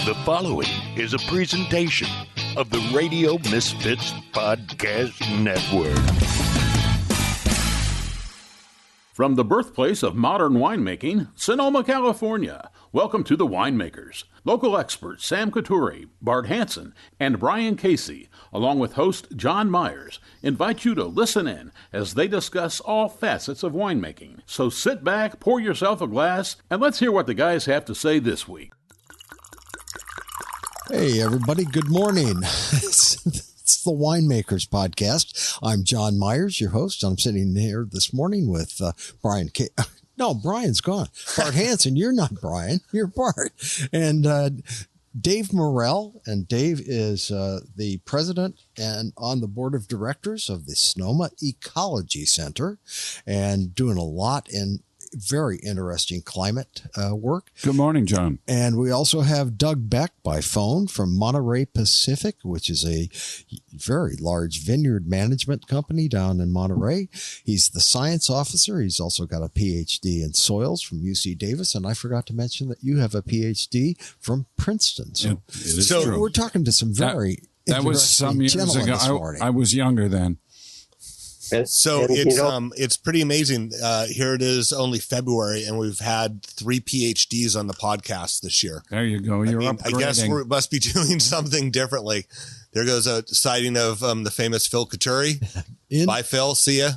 The following is a presentation of the Radio Misfits Podcast Network. From the birthplace of modern winemaking, Sonoma, California, welcome to The Winemakers. Local experts Sam Couturi, Bart Hansen, and Brian Casey, along with host John Myers, invite you to listen in as they discuss all facets of winemaking. So sit back, pour yourself a glass, and let's hear what the guys have to say this week. Hey, everybody. Good morning. It's the Winemakers Podcast. I'm John Myers, your host. I'm sitting here this morning with Brian No, Brian's gone. Bart Hansen. You're not Brian. You're Bart. And Dave Morell. And Dave is the president and on the board of directors of the Sonoma Ecology Center and doing a lot in very interesting climate work. Good morning, John. And we also have Doug Beck by phone from Monterey Pacific, which is a very large vineyard management company down in Monterey. He's the science officer. He's also got a Ph.D. in soils from UC Davis. And I forgot to mention that you have a Ph.D. from Princeton. So, true. We're talking to some very that was some years ago. I was younger then. So it's pretty amazing. Here it is, only February, and we've had 3 PhDs on the podcast this year. There you go. You're upgrading. I guess we must be doing something differently. There goes a sighting of the famous Phil Couturi. Bye, Phil. See ya.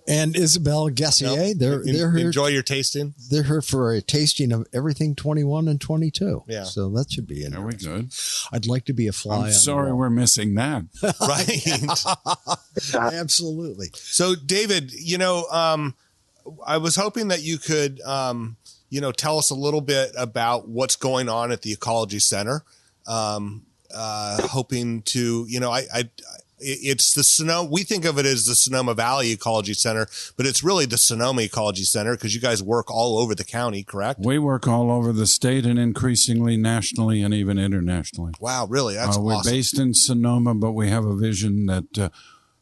And Isabel Gassier. They're here. Enjoy your tasting. They're here for a tasting of everything 21 and 22. Yeah. So that should be interesting. Very good. I'd like to be a fly. I'm sorry we're missing that. Right. Absolutely. So, David, I was hoping that you could, tell us a little bit about what's going on at the Ecology Center. Hoping to, it's the Sonoma. We think of it as the Sonoma Valley Ecology Center, but it's really the Sonoma Ecology Center because you guys work all over the county, correct? We work all over the state and increasingly nationally and even internationally. Wow, really? That's we're awesome. based in Sonoma, but we have a vision that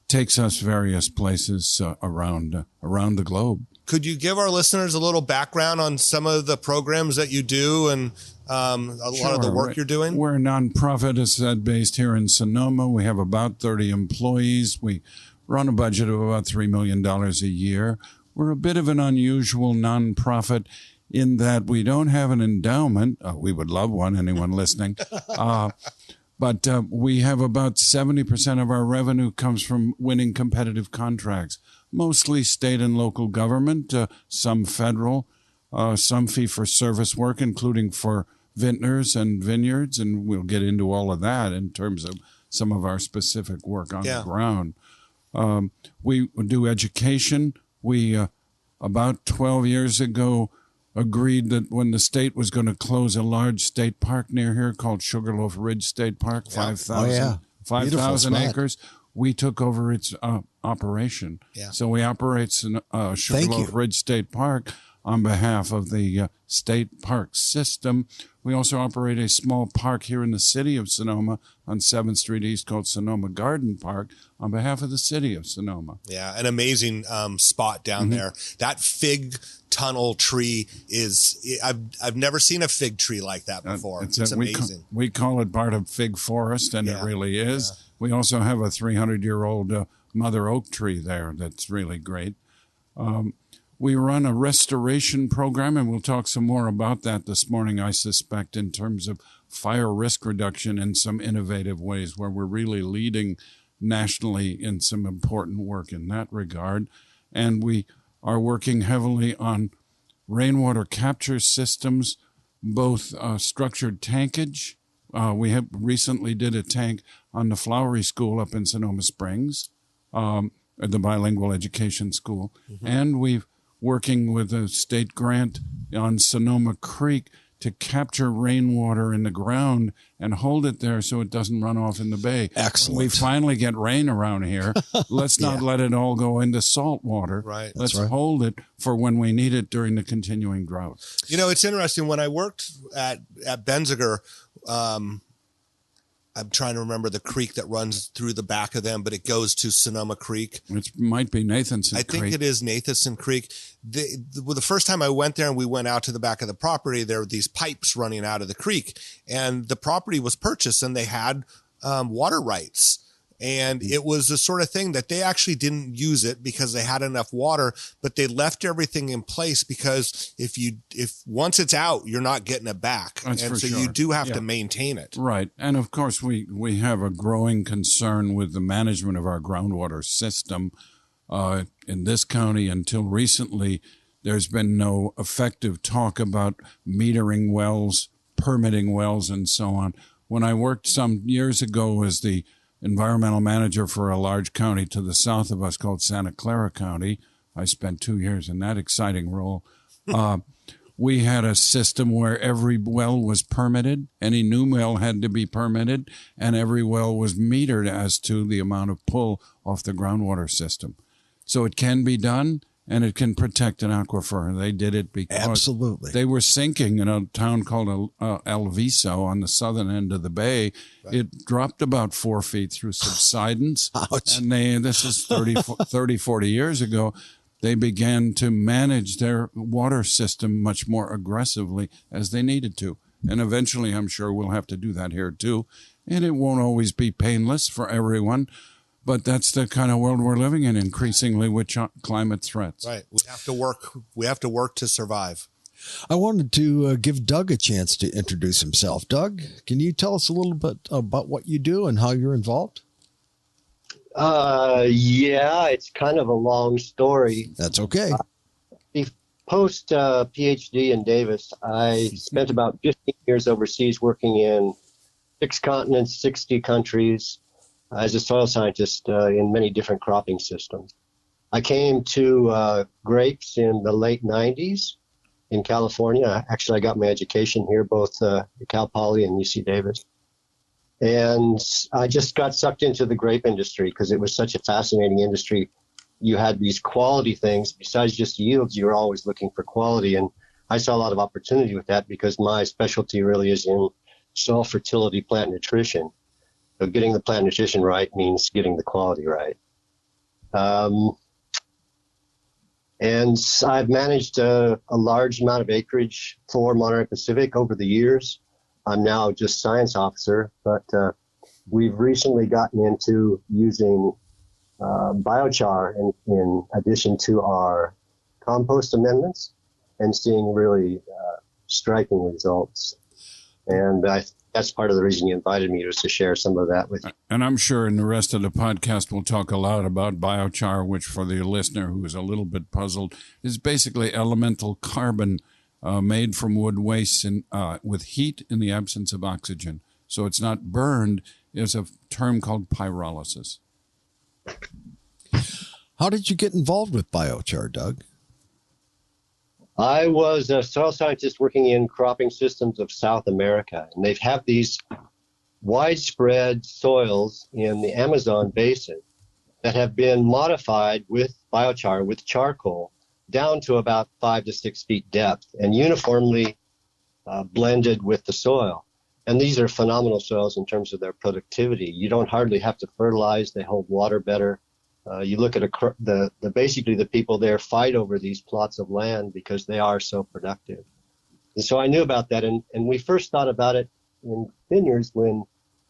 takes us various places around the globe. Could you give our listeners a little background on some of the programs that you do and lot of the work you're doing? We're a nonprofit, as said, based here in Sonoma. We have about 30 employees. We run a budget of about $3 million a year. We're a bit of an unusual nonprofit in that we don't have an endowment. We would love one, anyone listening. But we have about 70% of our revenue comes from winning competitive contracts, mostly state and local government, some federal, some fee-for-service work, including for vintners and vineyards, and we'll get into all of that in terms of some of our specific work on the ground. We do education. We, about 12 years ago, agreed that when the state was going to close a large state park near here called Sugarloaf Ridge State Park, 5,000 acres, we took over its operation. Yeah. So we operate Sugarloaf Ridge State Park on behalf of the state park system. We also operate a small park here in the city of Sonoma on 7th Street East called Sonoma Garden Park on behalf of the city of Sonoma. Yeah, an amazing spot down there. That fig tunnel tree is, I've never seen a fig tree like that before. It's amazing. We call it part of Fig Forest, and it really is. Yeah. We also have a 300-year-old mother oak tree there that's really great. We run a restoration program, and we'll talk some more about that this morning, I suspect, in terms of fire risk reduction in some innovative ways where we're really leading nationally in some important work in that regard. And we are working heavily on rainwater capture systems, both structured tankage. We have recently did a tank on the Flowery School up in Sonoma Springs, at the Bilingual Education School. Mm-hmm. And we've working with a state grant on Sonoma Creek to capture rainwater in the ground and hold it there so it doesn't run off in the bay. Excellent. When we finally get rain around here, let's not let it all go into salt water. Right. Let's hold it for when we need it during the continuing drought. It's interesting. When I worked at Benziger, I'm trying to remember the creek that runs through the back of them, but it goes to Sonoma Creek. It might be Nathanson Creek. I think it is Nathanson Creek. The first time I went there and we went out to the back of the property, there were these pipes running out of the creek, and the property was purchased and they had water rights. And it was the sort of thing that they actually didn't use it because they had enough water, but they left everything in place because if once it's out, you're not getting it back. That's and so sure. you do have to maintain it. Right. And of course, we have a growing concern with the management of our groundwater system. In this county, until recently, there's been no effective talk about metering wells, permitting wells, and so on. When I worked some years ago as the environmental manager for a large county to the south of us called Santa Clara County, I spent 2 years in that exciting role. We had a system where every well was permitted. Any new well had to be permitted, and every well was metered as to the amount of pull off the groundwater system. So it can be done, and it can protect an aquifer. They did it because they were sinking in a town called El Viso on the southern end of the bay. Right. It dropped about 4 feet through subsidence. Ouch. And this is 30, 40 years ago. They began to manage their water system much more aggressively as they needed to. And eventually, I'm sure we'll have to do that here too. And it won't always be painless for everyone. But that's the kind of world we're living in increasingly with climate threats. Right. We have to work. We have to work to survive. I wanted to give Doug a chance to introduce himself. Doug, can you tell us a little bit about what you do and how you're involved? Yeah, it's kind of a long story. That's okay. Post Ph.D. in Davis, I spent about 15 years overseas working in 6 continents, 60 countries, as a soil scientist in many different cropping systems. I came to grapes in the late 90s in California. Actually, I got my education here, both Cal Poly and UC Davis. And I just got sucked into the grape industry because it was such a fascinating industry. You had these quality things. Besides just yields, you were always looking for quality. And I saw a lot of opportunity with that because my specialty really is in soil fertility, plant nutrition. So getting the plant nutrition right means getting the quality right. And I've managed a large amount of acreage for Monterey Pacific over the years. I'm now just science officer, but we've recently gotten into using BioChar in addition to our compost amendments and seeing really striking results. And that's part of the reason you invited me, was to share some of that with you. And I'm sure in the rest of the podcast we'll talk a lot about biochar, which for the listener who is a little bit puzzled is basically elemental carbon made from wood waste with heat in the absence of oxygen. So it's not burned. There's a term called pyrolysis. How did you get involved with biochar, Doug? I was a soil scientist working in cropping systems of South America, and they have these widespread soils in the Amazon basin that have been modified with biochar, with charcoal, down to about 5 to 6 feet depth and uniformly blended with the soil. And these are phenomenal soils in terms of their productivity. You don't hardly have to fertilize. They hold water better. You look at basically the people there fight over these plots of land because they are so productive. And so I knew about that. And we first thought about it in Vineyards when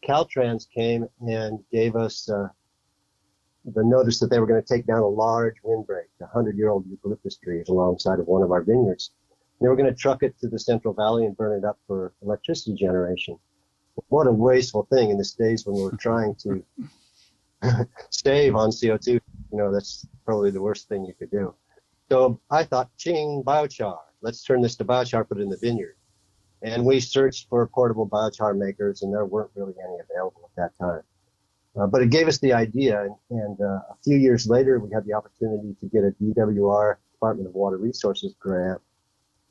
Caltrans came and gave us the notice that they were going to take down a large windbreak, a 100-year-old eucalyptus tree alongside of one of our vineyards. And they were going to truck it to the Central Valley and burn it up for electricity generation. What a wasteful thing in these days when we're trying to save on CO2. That's probably the worst thing you could do. So I thought, biochar. Let's turn this to biochar, put it in the vineyard. And we searched for portable biochar makers, and there weren't really any available at that time. But it gave us the idea, and a few years later, we had the opportunity to get a DWR, Department of Water Resources grant,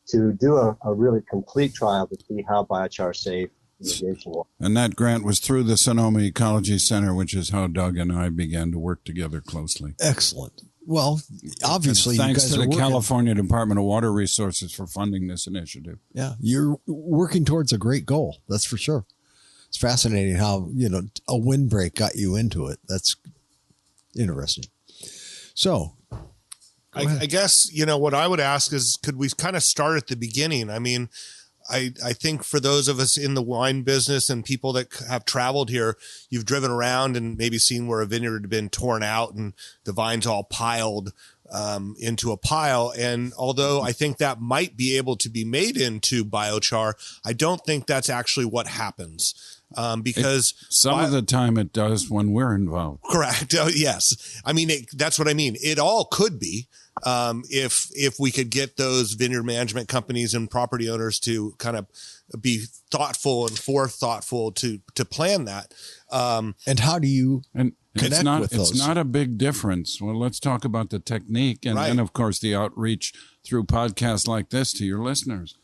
to do a really complete trial to see how biochar saved irrigation water. And that grant was through the Sonoma Ecology Center, which is how Doug and I began to work together closely. Excellent. Well, obviously, thanks you guys to are the California Department of Water Resources for funding this initiative. Yeah, you're working towards a great goal. That's for sure. It's fascinating how, a windbreak got you into it. That's interesting. So I guess, what I would ask is, could we kind of start at the beginning? I mean, I think for those of us in the wine business and people that have traveled here, you've driven around and maybe seen where a vineyard had been torn out and the vines all piled into a pile. And although I think that might be able to be made into biochar, I don't think that's actually what happens. Because some of the time it does when we're involved. Correct. Oh, yes. I mean, that's what I mean. It all could be, if we could get those vineyard management companies and property owners to kind of be thoughtful and thoughtful to plan that. And how do you connect with those? It's not a big difference. Well, let's talk about the technique and then, of course, the outreach through podcasts like this to your listeners,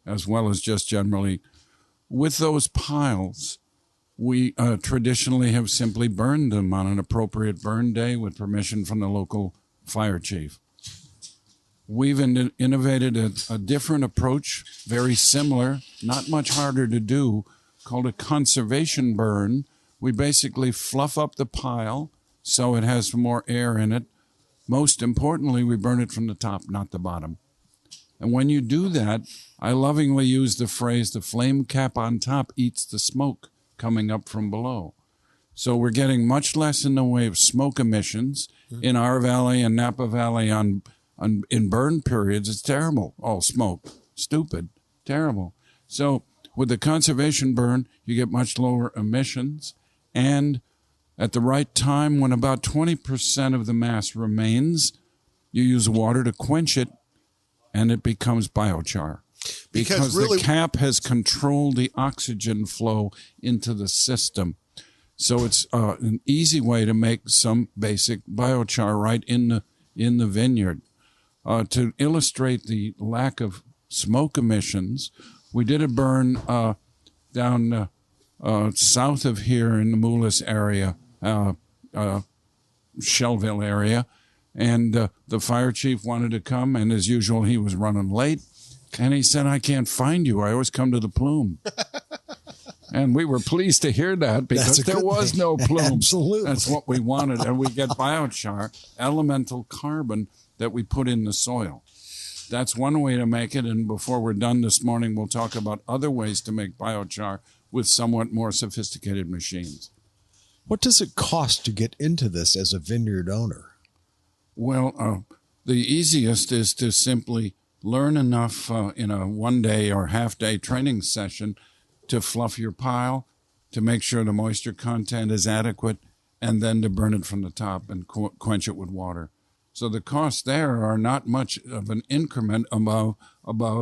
as well as just generally. With those piles, we traditionally have simply burned them on an appropriate burn day with permission from the local fire chief. We've innovated a different approach, very similar, not much harder to do, called a conservation burn. We basically fluff up the pile so it has more air in it. Most importantly, we burn it from the top, not the bottom. And when you do that, I lovingly use the phrase, the flame cap on top eats the smoke coming up from below. So we're getting much less in the way of smoke emissions. In our valley and Napa Valley in burn periods, it's terrible. All smoke. Stupid. Terrible. So with the conservation burn, you get much lower emissions. And at the right time, when about 20% of the mass remains, you use water to quench it, and it becomes biochar. Because really, the cap has controlled the oxygen flow into the system. So it's an easy way to make some basic biochar right in the vineyard. To illustrate the lack of smoke emissions, we did a burn down south of here in the Moulis area, Shelville area, and the fire chief wanted to come, and as usual, he was running late. And he said, "I can't find you. I always come to the plume." And we were pleased to hear that because there was no plume. Absolutely. That's what we wanted. And we get biochar, elemental carbon that we put in the soil. That's one way to make it. And before we're done this morning, we'll talk about other ways to make biochar with somewhat more sophisticated machines. What does it cost to get into this as a vineyard owner? Well, the easiest is to simply learn enough in a one-day or half-day training session to fluff your pile, to make sure the moisture content is adequate, and then to burn it from the top and quench it with water. So the costs there are not much of an increment above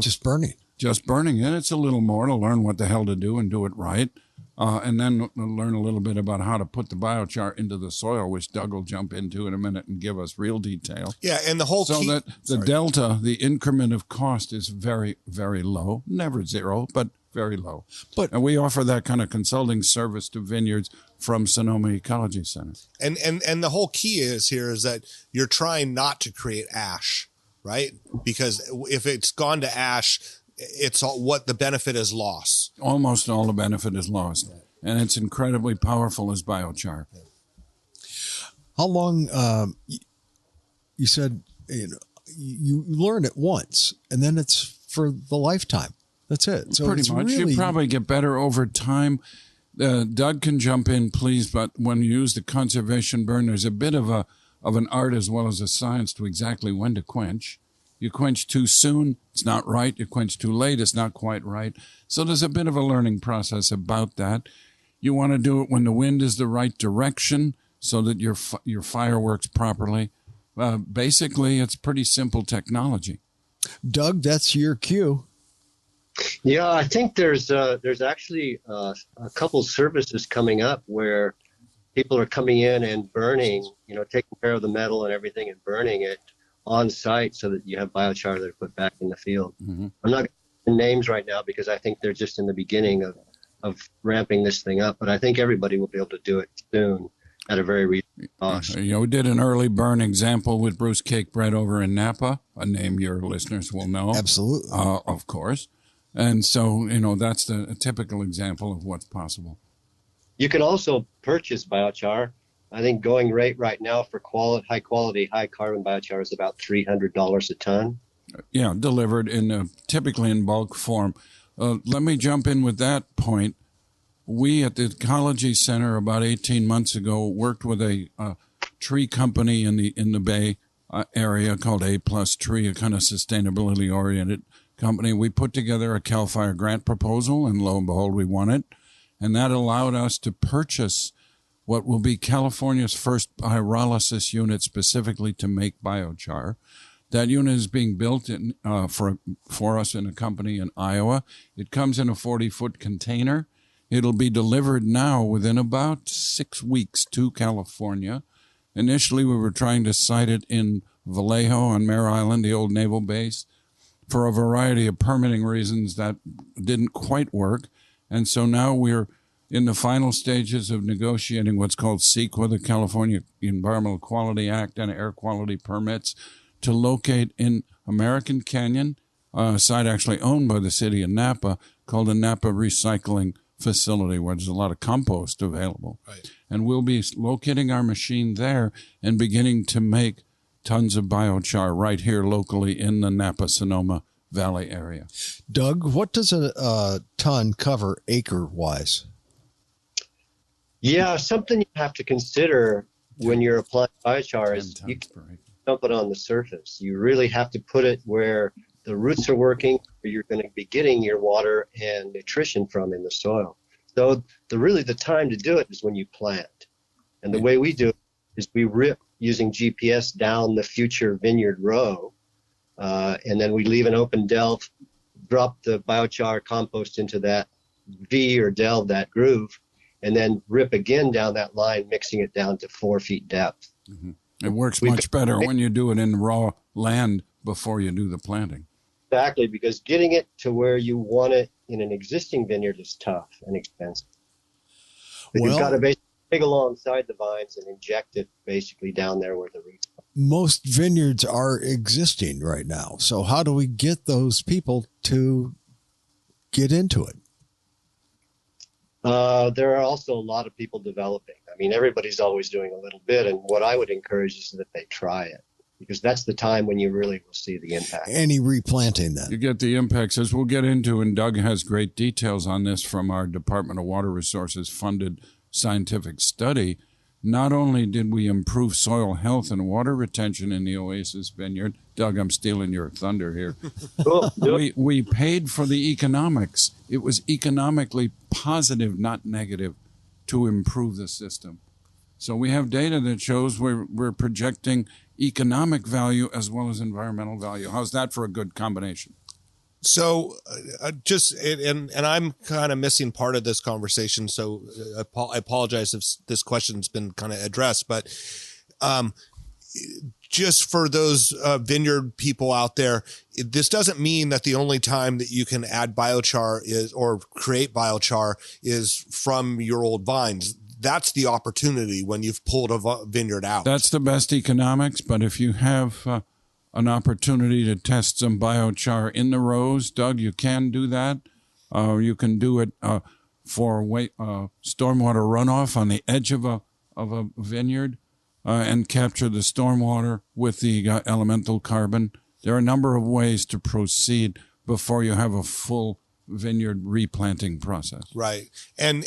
just burning. Just burning it. It's a little more to learn what the hell to do and do it right. And then learn a little bit about how to put the biochar into the soil, which Doug will jump into in a minute and give us real detail. Yeah, and the whole so that the delta, the increment of cost is very, very low. Never zero, but very low. And we offer that kind of consulting service to vineyards from Sonoma Ecology Center. And the whole key is that you're trying not to create ash, right? Because if it's gone to ash, it's all, what the benefit is lost. Almost all the benefit is lost. And it's incredibly powerful as biochar. How long, you said, you learn it once and then it's for the lifetime. That's it. So pretty much. You probably get better over time. Doug can jump in, please, but when you use the conservation burn, there's a bit of an art as well as a science to exactly when to quench. You quench too soon, it's not right. You quench too late, it's not quite right. So there's a bit of a learning process about that. You want to do it when the wind is the right direction so that your fire works properly. Basically, it's pretty simple technology. Doug, that's your cue. Yeah, I think there's actually a couple services coming up where people are coming in and burning, taking care of the metal and everything and burning it on site so that you have biochar that are put back in the field. Mm-hmm. I'm not going to names right now because I think they're just in the beginning of ramping this thing up, but I think everybody will be able to do it soon at a very reasonable cost. We did an early burn example with Bruce Cake Bread over in Napa, a name your listeners will know. Absolutely. Of course. And so, that's a typical example of what's possible. You can also purchase biochar. I think going rate right now for high quality, high carbon biochar is about $300 a ton. Yeah, delivered typically in bulk form. Let me jump in with that point. We at the Ecology Center about 18 months ago worked with a tree company in the Bay area called A+ Tree, a kind of sustainability oriented company. We put together a CAL FIRE grant proposal, and lo and behold, we won it. And that allowed us to purchase what will be California's first pyrolysis unit specifically to make biochar. That unit is being built for us in a company in Iowa. It comes in a 40-foot container. It'll be delivered now within about 6 weeks to California. Initially, we were trying to site it in Vallejo on Mare Island, the old naval base. For a variety of permitting reasons, that didn't quite work. And so now we're in the final stages of negotiating what's called CEQA, the California Environmental Quality Act, and air quality permits to locate in American Canyon, a site actually owned by the city of Napa, called the Napa Recycling Facility, where there's a lot of compost available. Right. And we'll be locating our machine there and beginning to make tons of biochar right here locally in the Napa-Sonoma Valley area. Doug, what does a ton cover acre-wise? Yeah, something you have to consider when you're applying biochar is you can't dump it on the surface. You really have to put it where the roots are working, where you're going to be getting your water and nutrition from in the soil. So the time to do it is when you plant. And the way we do it is we rip using GPS down the future vineyard row, and then we leave an open delve, drop the biochar compost into that V or delve, that groove, and then rip again down that line, mixing it down to 4 feet depth. Mm-hmm. It works much better when you do it in raw land before you do the planting. Exactly, because getting it to where you want it in an existing vineyard is tough and expensive. But you've got to basically dig alongside the vines and inject it basically down there where the roots are. Most vineyards are existing right now. So how do we get those people to get into it? There are also a lot of people developing. I mean, everybody's always doing a little bit, and what I would encourage is that they try it, because that's the time when you really will see the impact. Any replanting then? You get the impacts, as we'll get into, and Doug has great details on this from our Department of Water Resources funded scientific study. Not only did we improve soil health and water retention in the Oasis Vineyard, Doug, I'm stealing your thunder here. Cool. We paid for the economics. It was economically positive, not negative, to improve the system. So we have data that shows we're projecting economic value as well as environmental value. How's that for a good combination? So and I'm kind of missing part of this conversation, so I apologize if this question's been kind of addressed, but just for those vineyard people out there, this doesn't mean that the only time that you can add biochar or create biochar is from your old vines. That's the opportunity when you've pulled a vineyard out. That's the best economics, but if you have an opportunity to test some biochar in the rows, Doug, you can do that. You can do it for stormwater runoff on the edge of a vineyard and capture the stormwater with the elemental carbon. There are a number of ways to proceed before you have a full vineyard replanting process. Right. And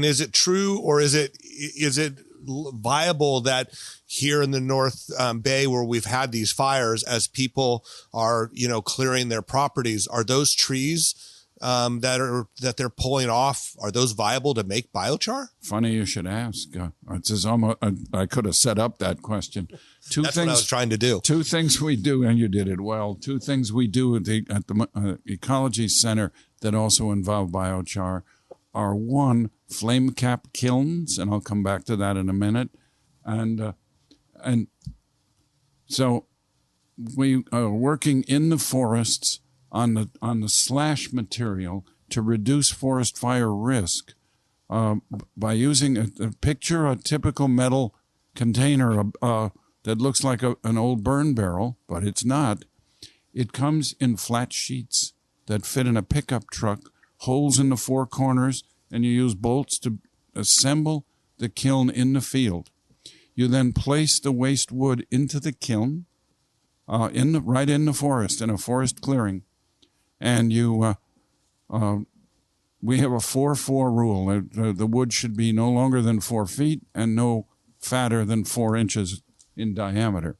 is it true, or is it viable that here in the North Bay, where we've had these fires, as people are, clearing their properties, are those trees that they're pulling off, are those viable to make biochar? Funny you should ask. It's almost, I could have set up that question. That's what I was trying to do. Two things we do, and you did it well. Two things we do at the Ecology Center that also involve biochar are, one, flame cap kilns, and I'll come back to that in a minute. And so we are working in the forests on the slash material to reduce forest fire risk by using a typical metal container that looks like an old burn barrel, but it's not. It comes in flat sheets. that fit in a pickup truck, holes in the four corners, and you use bolts to assemble the kiln in the field. You then place the waste wood into the kiln, right in the forest, in a forest clearing, and you. We have a 4-4 rule. The wood should be no longer than 4 feet and no fatter than 4 inches in diameter.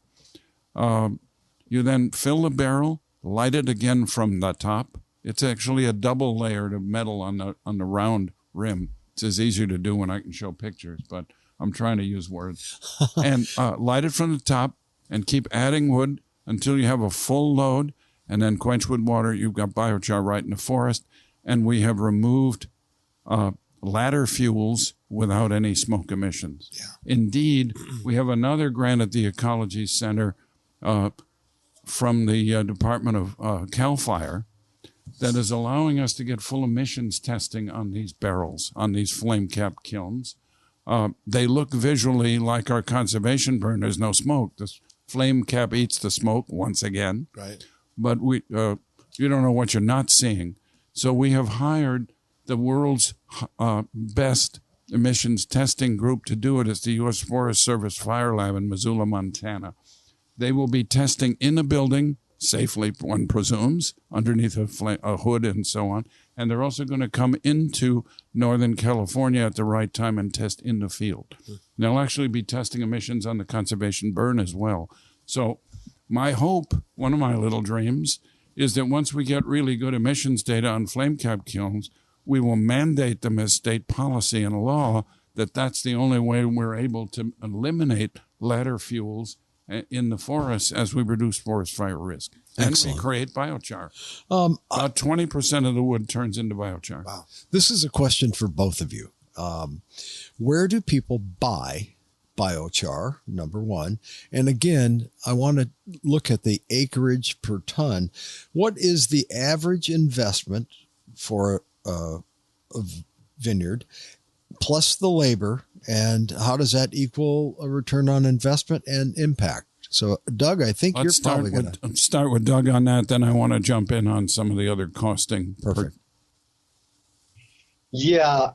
You then fill the barrel, light it again from the top. It's actually a double layered of metal on the round rim. It's as easier to do when I can show pictures, but I'm trying to use words. And light it from the top and keep adding wood until you have a full load, and then quench with water. You've got biochar right in the forest, and we have removed ladder fuels without any smoke emissions. Yeah. Indeed, we have another grant at the Ecology Center from the Department of CAL FIRE that is allowing us to get full emissions testing on these barrels, on these flame cap kilns. They look visually like our conservation burn. There's no smoke. The flame cap eats the smoke once again. Right. But you don't know what you're not seeing. So we have hired the world's best emissions testing group to do it. It's the U.S. Forest Service Fire Lab in Missoula, Montana. They will be testing in a building, safely, one presumes, underneath a hood and so on. And they're also going to come into Northern California at the right time and test in the field. They'll actually be testing emissions on the conservation burn as well. So my hope, one of my little dreams, is that once we get really good emissions data on flame cap kilns, we will mandate them as state policy and law that that's the only way we're able to eliminate ladder fuels in the forests as we reduce forest fire risk. And Excellent. we create biochar. About 20% of the wood turns into biochar. Wow. This is a question for both of you. Where do people buy biochar, number one? And again, I want to look at the acreage per ton. What is the average investment for a vineyard plus the labor, and how does that equal a return on investment and impact? So, Doug, I think Let's you're probably going to start with Doug on that. Then I want to jump in on some of the other costing. Perfect. Yeah,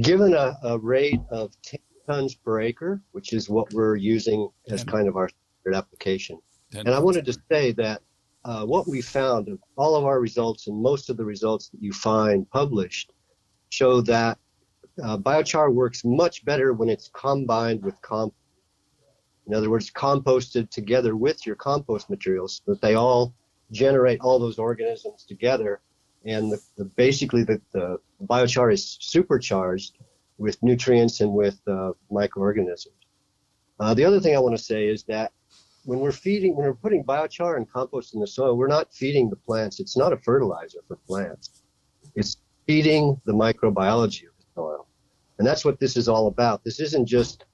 given a rate of 10 tons per acre, which is what we're using as kind of our standard application. And I wanted to say that what we found of all of our results, and most of the results that you find published, show that biochar works much better when it's combined with compost. In other words, composted together with your compost materials, so that they all generate all those organisms together. And basically the biochar is supercharged with nutrients and with microorganisms. The other thing I want to say is that when we're putting biochar and compost in the soil, we're not feeding the plants. It's not a fertilizer for plants. It's feeding the microbiology of the soil. And that's what this is all about. This isn't just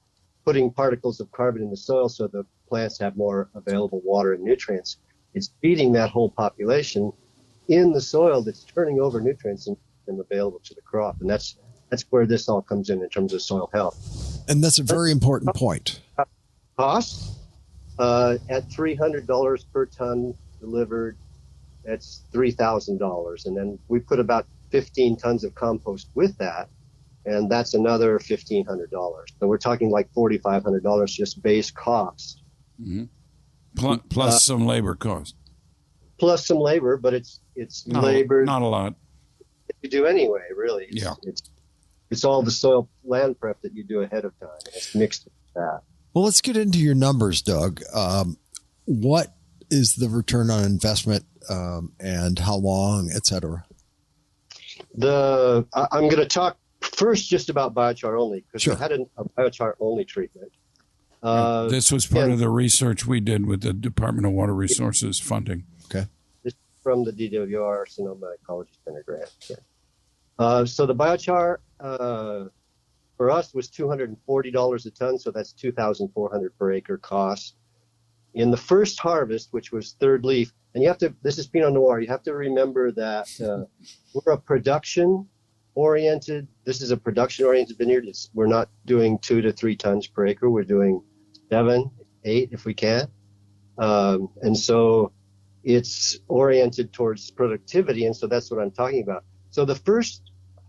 putting particles of carbon in the soil so the plants have more available water and nutrients. It's feeding that whole population in the soil that's turning over nutrients and available to the crop. And that's where this all comes in terms of soil health. And that's a very important point. Cost at $300 per ton delivered, that's $3,000. And then we put about 15 tons of compost with that, and that's another $1,500. So we're talking like $4,500 just base cost. Mm-hmm. Plus some labor cost. Plus some labor, but it's labor. Not a lot. You do anyway, really. It's all the soil land prep that you do ahead of time. It's mixed with that. Well, let's get into your numbers, Doug. What is the return on investment and how long, et cetera? I'm going to talk first just about biochar only, because Sure. I had a biochar only treatment. This was part of the research we did with the Department of Water Resources funding. Okay. This is from the DWR Sonoma Ecology Center grant. Yeah. So the biochar for us was $240 a ton, so that's $2,400 per acre cost. In the first harvest, which was third leaf, and this is Pinot Noir, you have to remember that we're a production-oriented vineyard. We're not doing 2 to 3 tons per acre. We're doing 7, 8 if we can. And so it's oriented towards productivity. And so that's what I'm talking about. So the first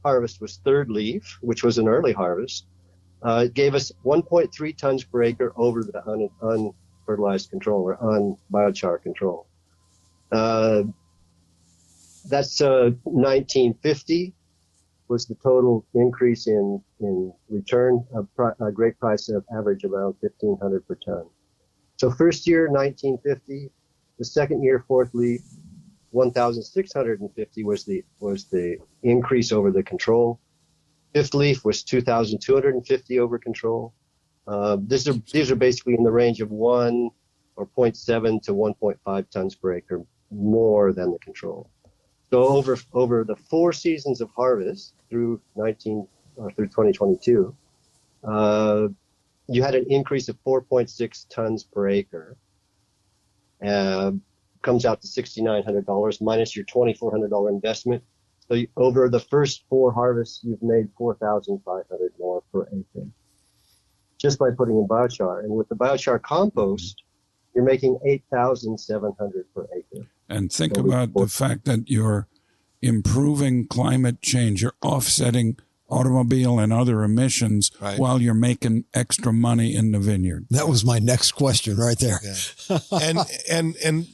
harvest was third leaf, which was an early harvest. It gave us 1.3 tons per acre over the unfertilized control or un-biochar control. That's 1950 was the total increase in return of grape price of average around $1,500 per ton. So first year 1950, the second year fourth leaf 1,650 was the increase over the control. Fifth leaf was 2,250 over control. These are basically in the range of 1 or 0.7 to 1.5 tons per acre more than the control. So over the 4 seasons of harvest through 2022, you had an increase of 4.6 tons per acre. Comes out to $6,900 minus your $2,400 investment. So over the first 4 harvests, you've made $4,500 more per acre just by putting in biochar. And with the biochar compost, you're making $8,700 per acre. And think about the fact that you're improving climate change. You're offsetting automobile and other emissions while you're making extra money in the vineyard. That was my next question right there. Yeah. and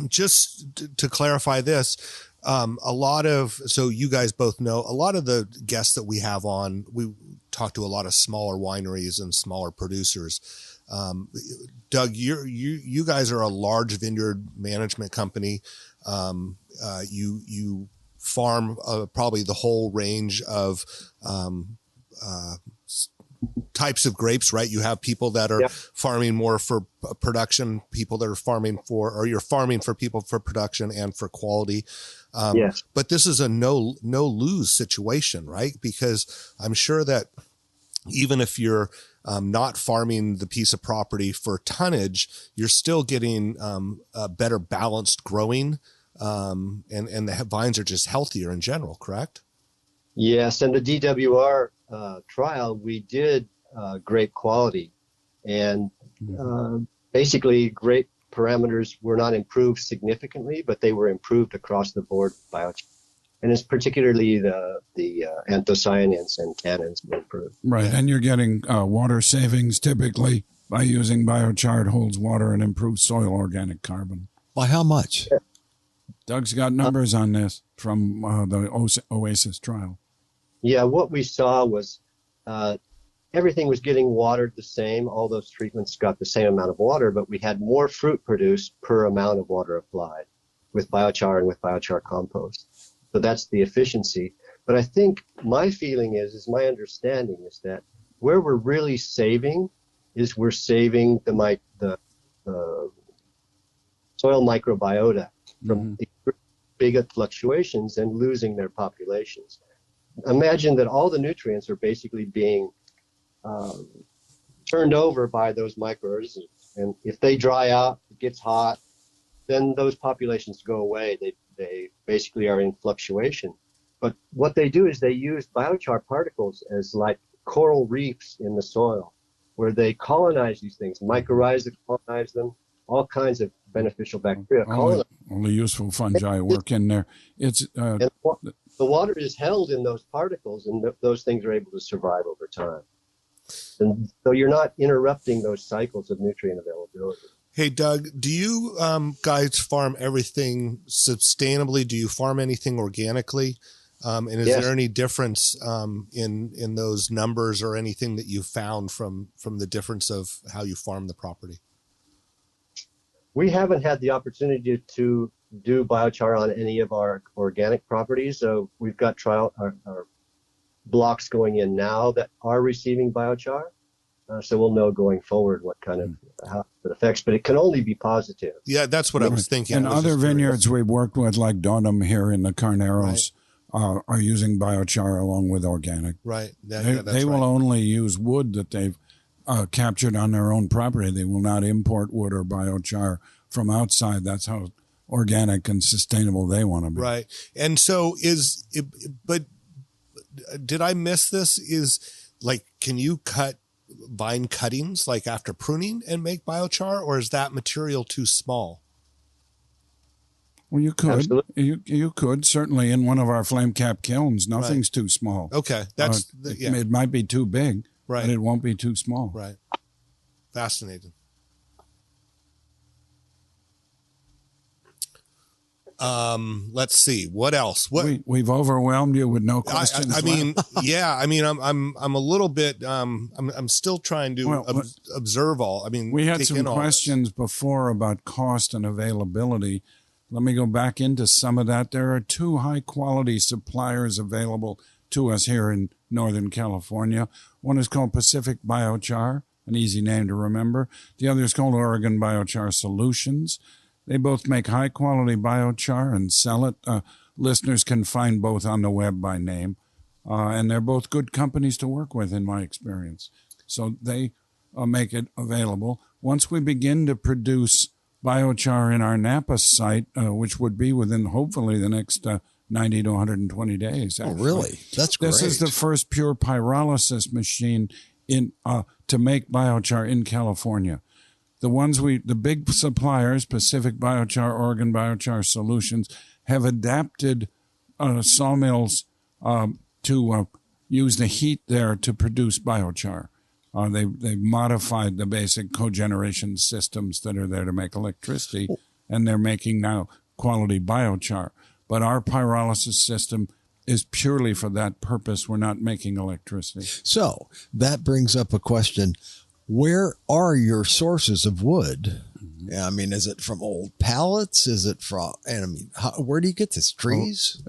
just to clarify this, so you guys both know, a lot of the guests that we have on, we talk to a lot of smaller wineries and smaller producers. Doug, you guys are a large vineyard management company. You farm probably the whole range of types of grapes, right? You have people that are farming more for production, people that are you're farming for people for production and for quality. Yes. But this is a no lose situation, right? Because I'm sure that even if you're not farming the piece of property for tonnage, you're still getting a better balanced growing, and the vines are just healthier in general, correct? Yes, and the DWR trial, we did grape quality, and basically grape parameters were not improved significantly, but they were improved across the board biochar. And it's particularly the anthocyanins and tannins were improved. Right, and you're getting water savings typically by using biochar. It holds water and improves soil organic carbon. By how much? Doug's got numbers on this from the Oasis trial. Yeah, what we saw was everything was getting watered the same. All those treatments got the same amount of water, but we had more fruit produced per amount of water applied with biochar and with biochar compost. So that's the efficiency. But I think my feeling is my understanding is that where we're really saving is we're saving the soil microbiota from big fluctuations and losing their populations. Imagine that all the nutrients are basically being turned over by those microorganisms. And if they dry out, it gets hot, then those populations go away. They basically are in fluctuation. But what they do is they use biochar particles as like coral reefs in the soil, where they colonize these things, mycorrhiza colonize them, all kinds of beneficial bacteria. All the useful fungi work in there. It's the water is held in those particles, and those things are able to survive over time. And so you're not interrupting those cycles of nutrient availability. Hey, Doug, do you guys farm everything sustainably? Do you farm anything organically? And is there any difference in those numbers or anything that you found from the difference of how you farm the property? We haven't had the opportunity to do biochar on any of our organic properties. So we've got our blocks going in now that are receiving biochar. So we'll know going forward what kind of how it affects, but it can only be positive. Yeah, that's what I was thinking. And other vineyards we've worked with, like Donham here in the Carneros, are using biochar along with organic. Right. They will only use wood that they've captured on their own property. They will not import wood or biochar from outside. That's how organic and sustainable they want to be. Right. And so but did I miss this? Can you cut vine cuttings like after pruning and make biochar, or is that material too small? Well, you could. Absolutely. You could certainly in one of our flame cap kilns. Nothing's too small. Okay, It might be too big, right? But it won't be too small. Right. Fascinating. Let's see what else. We've overwhelmed you with no questions. I mean, yeah. I mean, I'm a little bit. I'm still trying to observe all. I mean, we had some questions before about cost and availability. Let me go back into some of that. There are 2 high-quality suppliers available to us here in Northern California. One is called Pacific BioChar, an easy name to remember. The other is called Oregon BioChar Solutions. They both make high-quality biochar and sell it. Listeners can find both on the web by name. And they're both good companies to work with, in my experience. So they make it available. Once we begin to produce biochar in our Napa site, which would be within, hopefully, the next 90 to 120 days. Actually. Oh, really? That's great. This is the first pure pyrolysis machine to make biochar in California. The big suppliers, Pacific BioChar, Oregon BioChar Solutions, have adapted sawmills to use the heat there to produce biochar. They've modified the basic cogeneration systems that are there to make electricity, and they're making now quality biochar. But our pyrolysis system is purely for that purpose. We're not making electricity. So that brings up a question. Where are your sources of wood? I mean, is it from old pallets? Is it from, and I mean, where do you get this? Trees?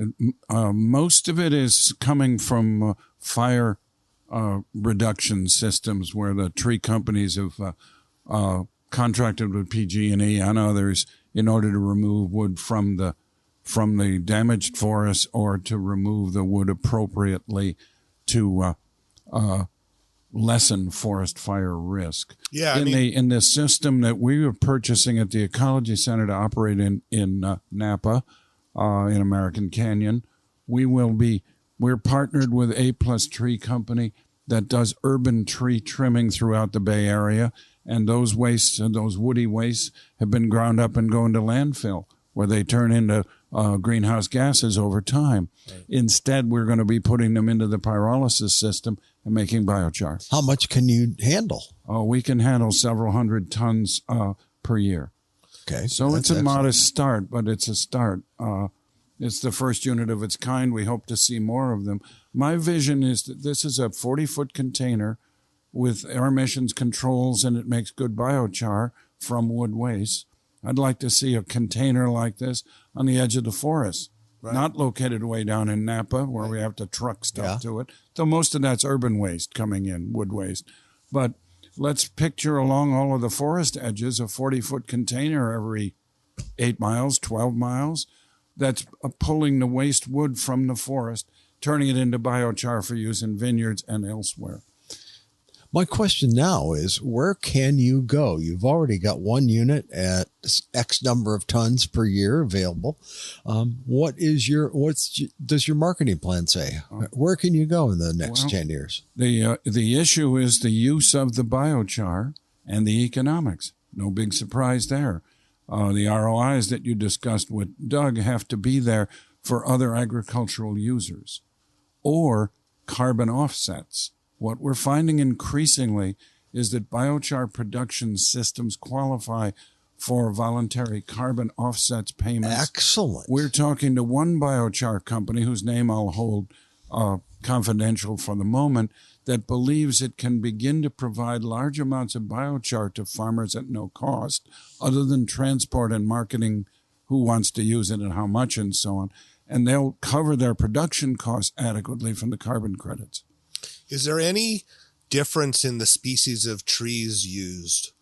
Most of it is coming from fire reduction systems where the tree companies have contracted with PG&E and others in order to remove wood from the damaged forest or to remove the wood appropriately to lessen forest fire risk. Yeah, in the system that we were purchasing at the Ecology Center to operate in Napa, in American Canyon, we're partnered with A+ Tree Company that does urban tree trimming throughout the Bay Area, and those wastes and those woody wastes have been ground up and go into landfill, where they turn into greenhouse gases over time. Right. Instead, we're going to be putting them into the pyrolysis system and making biochar. How much can you handle? We can handle several hundred tons per year. Okay. So it's a modest start, but it's a start. It's the first unit of its kind. We hope to see more of them. My vision is that this is a 40-foot container with air emissions controls, and it makes good biochar from wood waste. I'd like to see a container like this on the edge of the forest, not located way down in Napa where we have to truck stuff to it. So most of that's urban waste coming in, wood waste. But let's picture along all of the forest edges a 40-foot container every 8 miles, 12 miles. That's pulling the waste wood from the forest, turning it into biochar for use in vineyards and elsewhere. My question now is, where can you go? You've already got one unit at X number of tons per year available. Does your marketing plan say? Where can you go in the next 10 years? The issue is the use of the biochar and the economics. No big surprise there. The ROIs that you discussed with Doug have to be there for other agricultural users or carbon offsets. What we're finding increasingly is that biochar production systems qualify for voluntary carbon offsets payments. Excellent. We're talking to one biochar company whose name I'll hold confidential for the moment that believes it can begin to provide large amounts of biochar to farmers at no cost other than transport and marketing, who wants to use it and how much and so on. And they'll cover their production costs adequately from the carbon credits. Is there any difference in the species of trees used?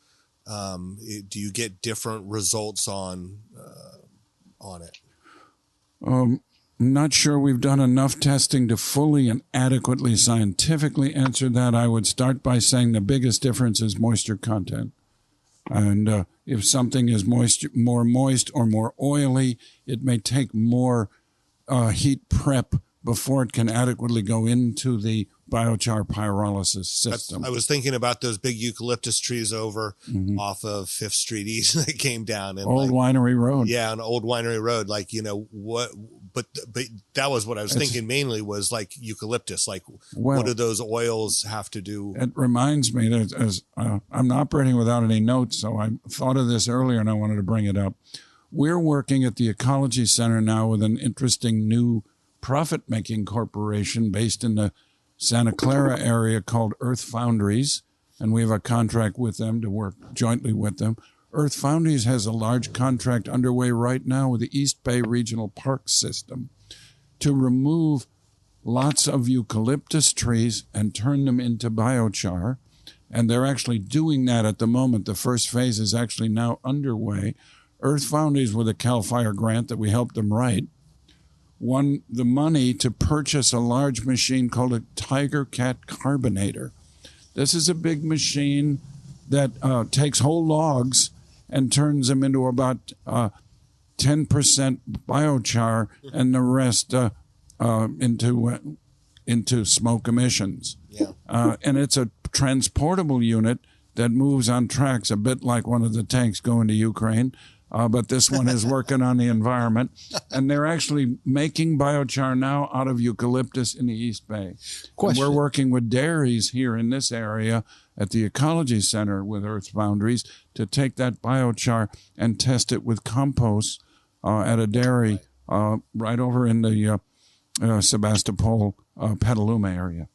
Do you get different results on it? I'm not sure we've done enough testing to fully and adequately scientifically answer that. I would start by saying the biggest difference is moisture content. And if something is more moist or more oily, it may take more heat prep before it can adequately go into the biochar pyrolysis system. I was thinking about those big eucalyptus trees over off of 5th Street East that came down. And Old Winery Road. Yeah, on Old Winery Road. Like, what... But that was what I was thinking mainly was like eucalyptus. Like, what do those oils have to do? It reminds me that I'm operating without any notes, so I thought of this earlier and I wanted to bring it up. We're working at the Ecology Center now with an interesting new profit-making corporation based in the Santa Clara area called Earth Foundries, and we have a contract with them to work jointly with them. Earth Foundries has a large contract underway right now with the East Bay Regional Park System to remove lots of eucalyptus trees and turn them into biochar. And they're actually doing that at the moment. The first phase is actually now underway. Earth Foundries, with a CAL FIRE grant that we helped them write, won the money to purchase a large machine called a Tiger Cat Carbonator. This is a big machine that takes whole logs and turns them into about 10% biochar and the rest into smoke emissions. Yeah. And it's a transportable unit that moves on tracks, a bit like one of the tanks going to Ukraine. But this one is working on the environment. And they're actually making biochar now out of eucalyptus in the East Bay. And we're working with dairies here in this area at the Ecology Center with Earth Boundaries to take that biochar and test it with compost at a dairy right over in the Sebastopol, Petaluma area.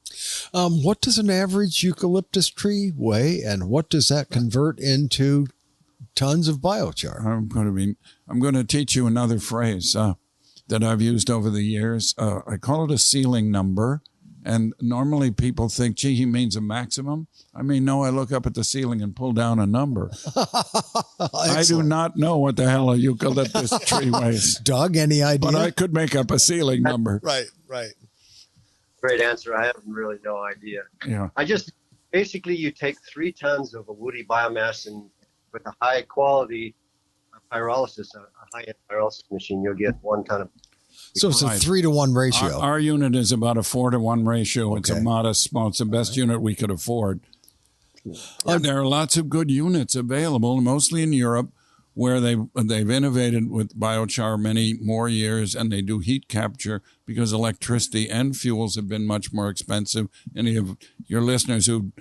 What does an average eucalyptus tree weigh, and what does that convert into tons of biochar? I'm going to teach you another phrase that I've used over the years. I call it a ceiling number. And normally people think, gee, he means a maximum. I mean, no, I look up at the ceiling and pull down a number. I do not know what the hell a eucalyptus tree weighs. Doug, any idea? But I could make up a ceiling number. Right. Great answer. I have really no idea. Yeah. Basically, you take 3 tons of a woody biomass and with a high quality pyrolysis, a high-end pyrolysis machine, you'll get 1 ton of. So it's a 3-to-1 ratio. Our unit is about a 4-to-1 ratio. Okay. It's a modest small. It's the best unit we could afford. There are lots of good units available, mostly in Europe, where they've innovated with biochar many more years, and they do heat capture because electricity and fuels have been much more expensive. Any of your listeners who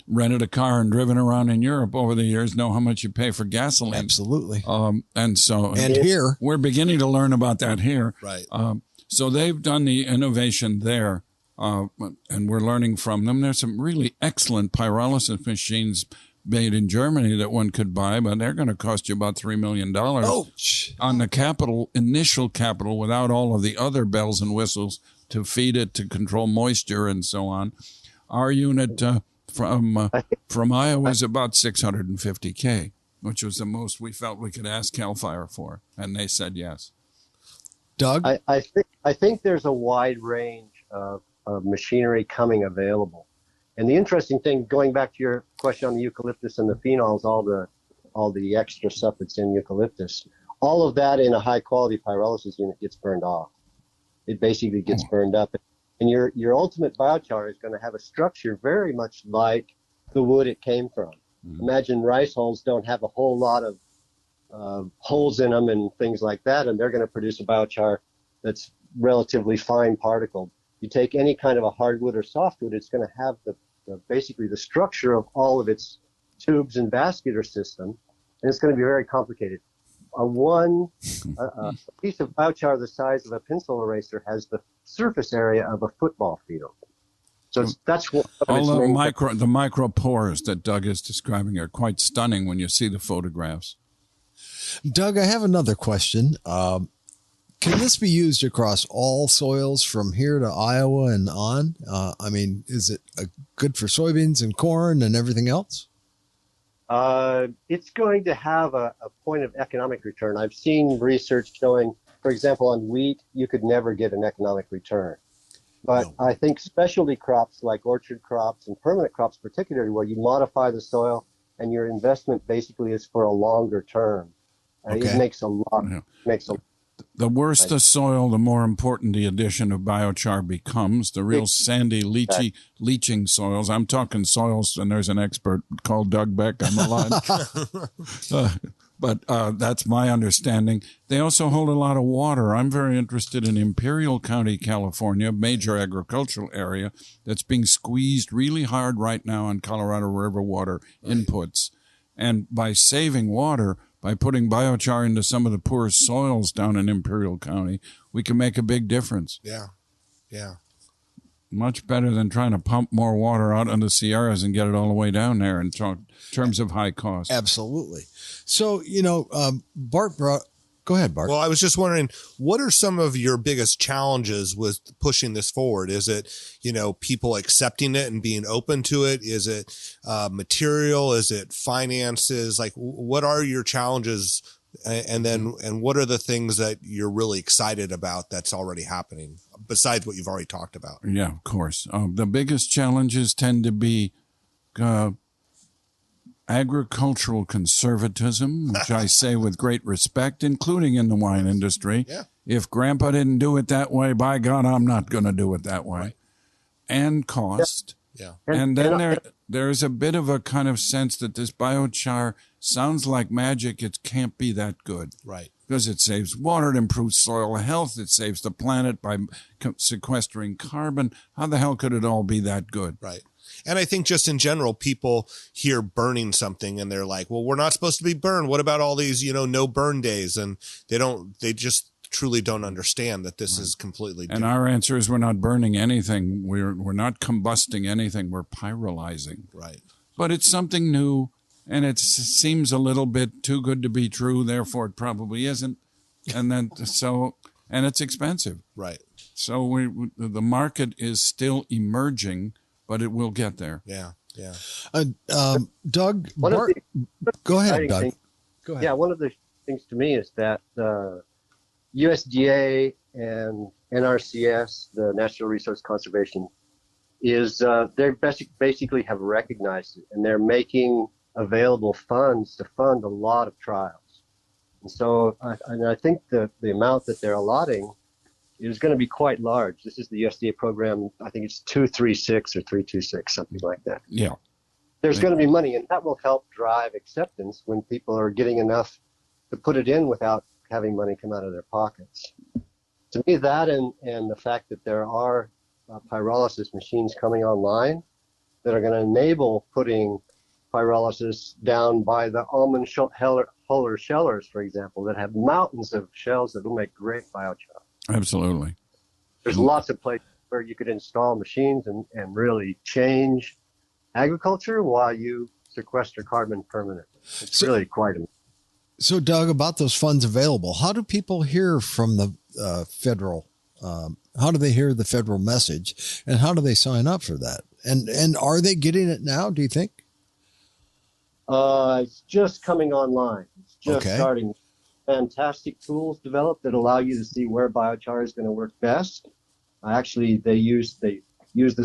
rented a car and driven around in Europe over the years know how much you pay for gasoline. Absolutely. And here we're beginning to learn about that here. Right. So they've done the innovation there, and we're learning from them. There's some really excellent pyrolysis machines made in Germany that one could buy, but they're going to cost you about $3 million on the initial capital, without all of the other bells and whistles to feed it, to control moisture and so on. Our unit from Iowa is about $650K, which was the most we felt we could ask CAL FIRE for, and they said yes. Doug? I think there's a wide range of machinery coming available. And the interesting thing, going back to your question on the eucalyptus and the phenols, all the extra stuff that's in eucalyptus, all of that in a high quality pyrolysis unit gets burned off. It basically gets burned up. And your ultimate biochar is going to have a structure very much like the wood it came from. Imagine rice hulls don't have a whole lot of holes in them and things like that, and they're going to produce a biochar that's relatively fine particled. You take any kind of a hardwood or softwood, it's going to have basically the structure of all of its tubes and vascular system, and it's going to be very complicated. A piece of biochar the size of a pencil eraser has the surface area of a football field. So that's what all the micropores that Doug is describing are quite stunning when you see the photographs. Doug, I have another question. Can this be used across all soils from here to Iowa and on? I mean, is it good for soybeans and corn and everything else? It's going to have a point of economic return. I've seen research showing, for example, on wheat, you could never get an economic return. But no. I think specialty crops like orchard crops and permanent crops, particularly where you modify the soil and your investment basically is for a longer term, Okay. it makes a lot. The worse the soil, the more important the addition of biochar becomes. The real sandy, leaching soils. I'm talking soils, and there's an expert called Doug Beck on the line. But that's my understanding. They also hold a lot of water. I'm very interested in Imperial County, California, major agricultural area that's being squeezed really hard right now on Colorado River water inputs. And by saving water, by putting biochar into some of the poorest soils down in Imperial County, we can make a big difference. Yeah. Much better than trying to pump more water out on the Sierras and get it all the way down there in terms of high cost. Absolutely. So, Bart go ahead, Bart. Well, I was just wondering, what are some of your biggest challenges with pushing this forward? Is it, people accepting it and being open to it? Is it material? Is it finances? Like, what are your challenges? And what are the things that you're really excited about that's already happening besides what you've already talked about? Yeah, of course. The biggest challenges tend to be agricultural conservatism, which I say with great respect, including in the wine industry. Yeah. If Grandpa didn't do it that way, by God, I'm not going to do it that way. Right. And cost. Yeah. And then there's a bit of a kind of sense that this biochar sounds like magic. It can't be that good. Right. Because it saves water, it improves soil health, it saves the planet by sequestering carbon. How the hell could it all be that good? Right. And I think just in general, people hear burning something and they're like, well, we're not supposed to be burned. What about all these, no burn days? And they just truly don't understand that this is completely different. And our answer is we're not burning anything. We're not combusting anything. We're pyrolyzing. Right. But it's something new, and it seems a little bit too good to be true. Therefore, it probably isn't. And then and it's expensive. Right. So the market is still emerging, but it will get there. Yeah. Doug, go ahead, Doug. Go ahead. Yeah, one of the things to me is that USDA and NRCS, the National Resource Conservation, they basically have recognized it, and they're making available funds to fund a lot of trials. And so I think the amount that they're allotting is going to be quite large. This is the USDA program. I think it's 236 or 326, something like that. Yeah. There's going to be money, and that will help drive acceptance when people are getting enough to put it in without having money come out of their pockets. To me, that and the fact that there are pyrolysis machines coming online that are going to enable putting pyrolysis down by the almond huller shellers, for example, that have mountains of shells that will make great biochar. Absolutely. There's lots of places where you could install machines and really change agriculture while you sequester carbon permanently. It's really quite amazing. So, Doug, about those funds available, how do people hear from the federal? How do they hear the federal message, and how do they sign up for that? And are they getting it now, do you think? It's just coming online. It's just starting. Fantastic tools developed that allow you to see where biochar is going to work best. Actually, they use the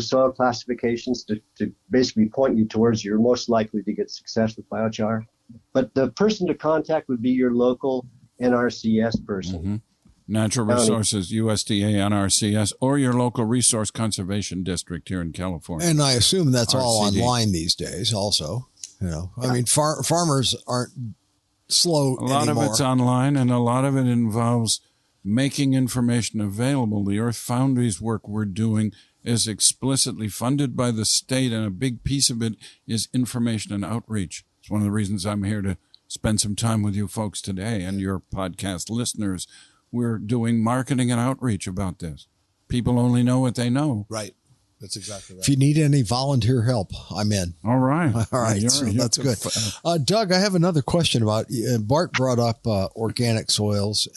soil classifications to basically point you towards you're most likely to get success with biochar. But the person to contact would be your local NRCS person. Mm-hmm. Natural Resources, USDA, NRCS, or your local resource conservation district here in California. And I assume that's all online these days also. I mean, farmers aren't slow anymore. A lot of it's online, and a lot of it involves making information available. The Earth Foundry's work we're doing is explicitly funded by the state, and a big piece of it is information and outreach. It's one of the reasons I'm here to spend some time with you folks today and your podcast listeners. We're doing marketing and outreach about this. People only know what they know. Right. That's exactly right. If you need any volunteer help, I'm in. All right. All right. So that's good. Doug, I have another question about, Bart brought up organic soils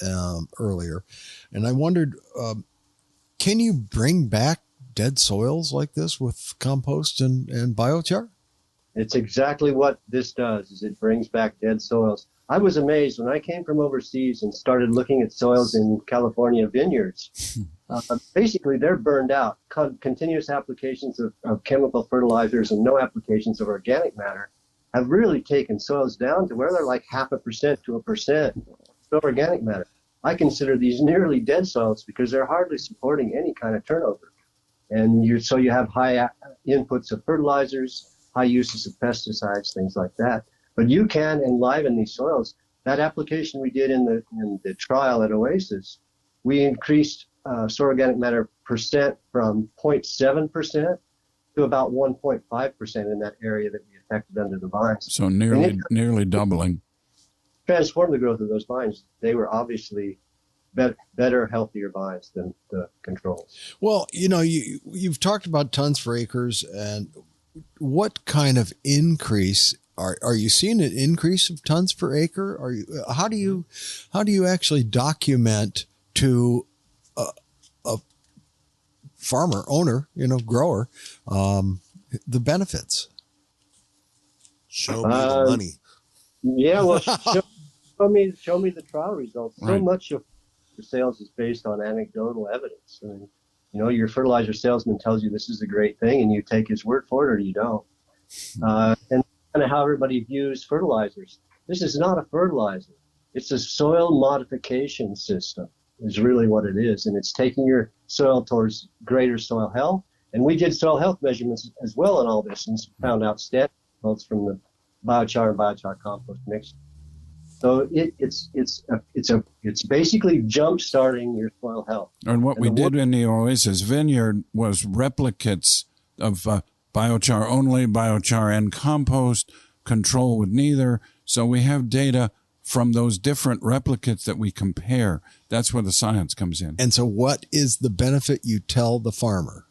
earlier, and I wondered, can you bring back dead soils like this with compost and biochar? It's exactly what this does, is it brings back dead soils. I was amazed when I came from overseas and started looking at soils in California vineyards. Basically, they're burned out. Continuous applications of chemical fertilizers and no applications of organic matter have really taken soils down to where they're like 0.5% to 1% still organic matter. I consider these nearly dead soils because they're hardly supporting any kind of turnover. And so you have high inputs of fertilizers, high uses of pesticides, things like that. But you can enliven these soils. That application we did in the trial at Oasis, we increased soil organic matter percent from 0.7% to about 1.5% in that area that we affected under the vines. So nearly doubling. Transformed the growth of those vines. They were obviously better, healthier vines than the controls. Well, you've talked about tons per acres, and what kind of increase are you seeing? An increase of tons per acre? How do you actually document to a farmer, owner, grower, the benefits? Show me the money. Yeah, well, show me the trial results. Right. So much of your sales is based on anecdotal evidence. I mean, your fertilizer salesman tells you this is a great thing, and you take his word for it or you don't. And kind of how everybody views fertilizers. This is not a fertilizer. It's a soil modification system is really what it is. And it's taking your soil towards greater soil health. And we did soil health measurements as well on all this and found outstanding results from the BioChar and BioChar compost mix. So it's basically jump starting your soil health. And what we did in the Oasis Vineyard was replicates of biochar only, biochar and compost, control with neither. So we have data from those different replicates that we compare. That's where the science comes in. And so what is the benefit you tell the farmer?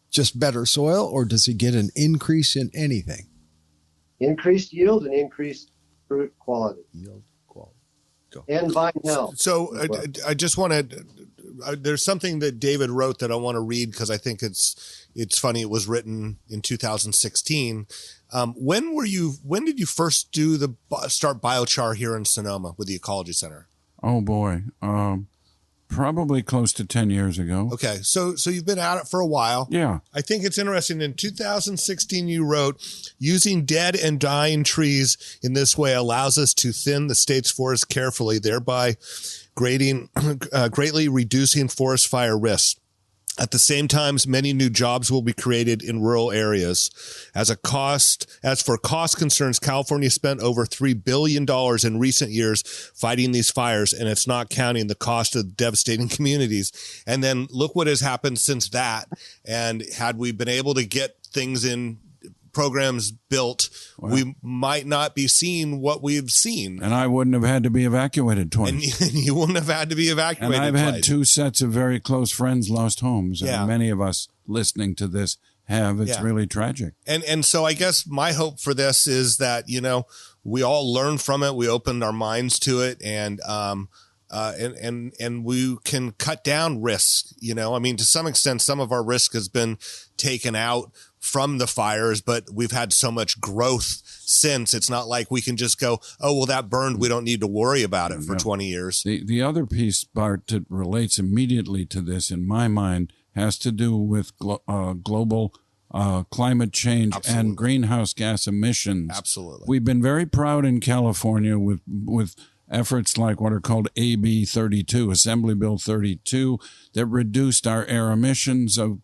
Just better soil, or does he get an increase in anything? Increased yield and increased fruit quality. Yield, quality. Go. And vine health. So I just wanted, there's something that David wrote that I want to read because I think it's funny. It was written in 2016. When did you first start biochar here in Sonoma with the Ecology Center? Oh boy. Probably close to 10 years ago. Okay. So you've been at it for a while. Yeah. I think it's interesting. In 2016, you wrote, using dead and dying trees in this way allows us to thin the state's forest carefully, thereby greatly reducing forest fire risks. At the same time, many new jobs will be created in rural areas. As for cost concerns, California spent over $3 billion in recent years fighting these fires, and it's not counting the cost of devastating communities. And then look what has happened since that. And had we been able to get things in programs built, we might not be seeing what we've seen. And I wouldn't have had to be evacuated twice. And you wouldn't have had to be evacuated And I've twice. had two sets of very close friends lost homes. And many of us listening to this have. It's really tragic. And so I guess my hope for this is that, we all learn from it. We opened our minds to it, and we can cut down risk. I mean, to some extent, some of our risk has been taken out from the fires, but we've had so much growth since. It's not like we can just go, oh, well, that burned. We don't need to worry about it for 20 years. The other piece, Bart, that relates immediately to this, in my mind, has to do with global climate change and greenhouse gas emissions. Absolutely. We've been very proud in California with efforts like what are called AB 32, Assembly Bill 32, that reduced our air emissions of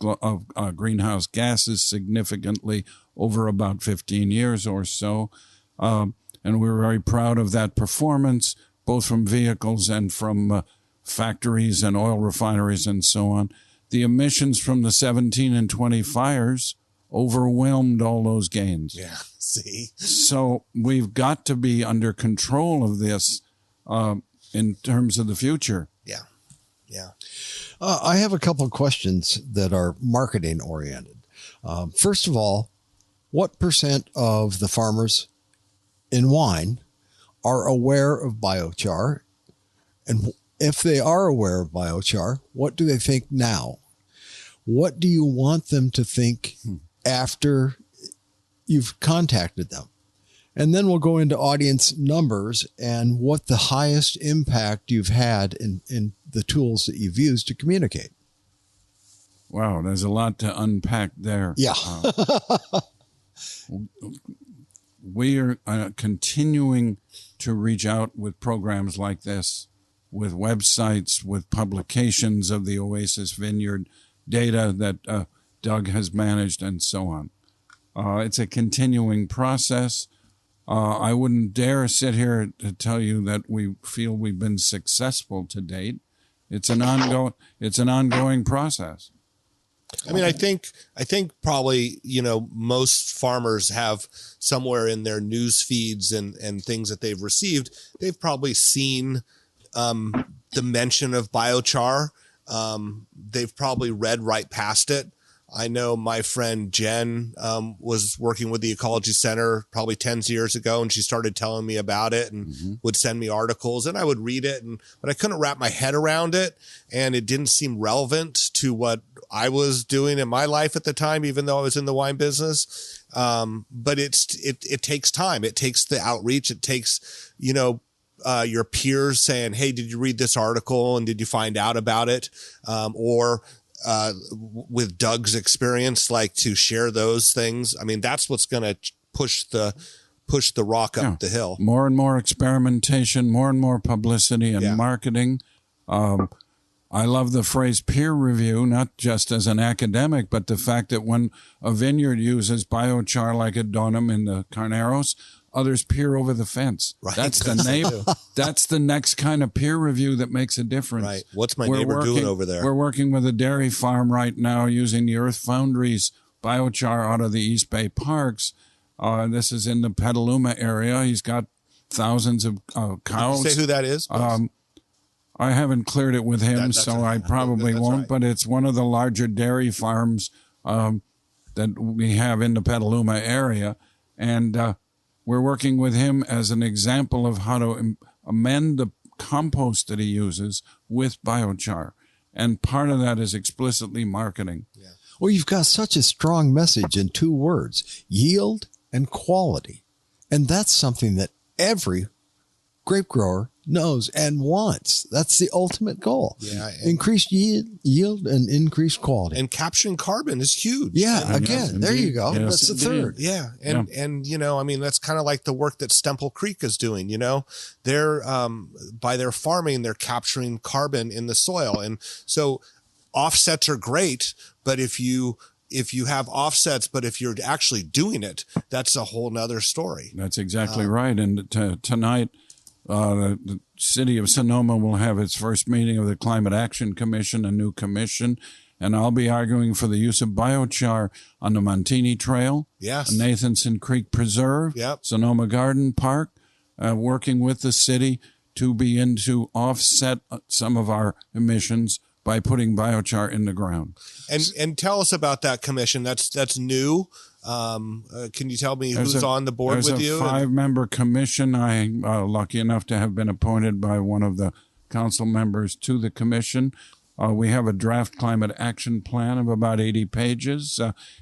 greenhouse gases significantly over about 15 years or so. And we're very proud of that performance, both from vehicles and from factories and oil refineries and so on. The emissions from the 17 and 20 fires overwhelmed all those gains. Yeah, see? So we've got to be under control of this in terms of the future. Yeah. I have a couple of questions that are marketing oriented. First of all, what % of the farmers in wine are aware of biochar? And if they are aware of biochar, what do they think now? What do you want them to think after you've contacted them? And then we'll go into audience numbers and what the highest impact you've had in the tools that you've used to communicate. Wow, there's a lot to unpack there. Yeah. We are continuing to reach out with programs like this with websites, with publications of the Oasis Vineyard, data that Doug has managed, and so on. It's a continuing process. I wouldn't dare sit here to tell you that we feel we've been successful to date. It's an ongoing process. I mean, I think probably, most farmers have somewhere in their news feeds and things that they've received, they've probably seen the mention of biochar. They've probably read right past it. I know my friend Jen was working with the Ecology Center probably 10 years ago, and she started telling me about it and would send me articles, and I would read it, but I couldn't wrap my head around it, and it didn't seem relevant to what I was doing in my life at the time, even though I was in the wine business. But it takes time. It takes the outreach. It takes, your peers saying, hey, did you read this article and did you find out about it? Or with Doug's experience, like to share those things. I mean, that's what's going to push the rock up the hill. More and more experimentation, more and more publicity and marketing. I love the phrase peer review, not just as an academic, but the fact that when a vineyard uses biochar like at Donham in the Carneros, others peer over the fence. Right. That's the name. That's the next kind of peer review that makes a difference. Right. What's my neighbor doing over there? We're working with a dairy farm right now using the Earth Foundry's biochar out of the East Bay parks. This is in the Petaluma area. He's got thousands of cows. Can you say who that is? I haven't cleared it with him, so I probably won't. Right. But it's one of the larger dairy farms that we have in the Petaluma area. And we're working with him as an example of how to amend the compost that he uses with biochar. And part of that is explicitly marketing. Yeah. Well, you've got such a strong message in 2 words, yield and quality. And that's something that every grape grower knows and wants. That's the ultimate goal. Yeah, increased yield and increased quality. And capturing carbon is huge. Yeah, again, there you go. Yes, that's the third. Yeah. And I mean, that's kind of like the work that Stemple Creek is doing, They're, by their farming, they're capturing carbon in the soil. And so offsets are great, but if you have offsets, but if you're actually doing it, that's a whole nother story. That's exactly right. And tonight, the city of Sonoma will have its first meeting of the Climate Action Commission, a new commission, and I'll be arguing for the use of biochar on the Montini Trail, Nathanson Creek Preserve, Sonoma Garden Park, working with the city to begin to offset some of our emissions by putting biochar in the ground. And tell us about that commission. That's new. Can you tell me who's on the board with you? There's a 5-member commission. I'm lucky enough to have been appointed by one of the council members to the commission. We have a draft climate action plan of about 80 pages.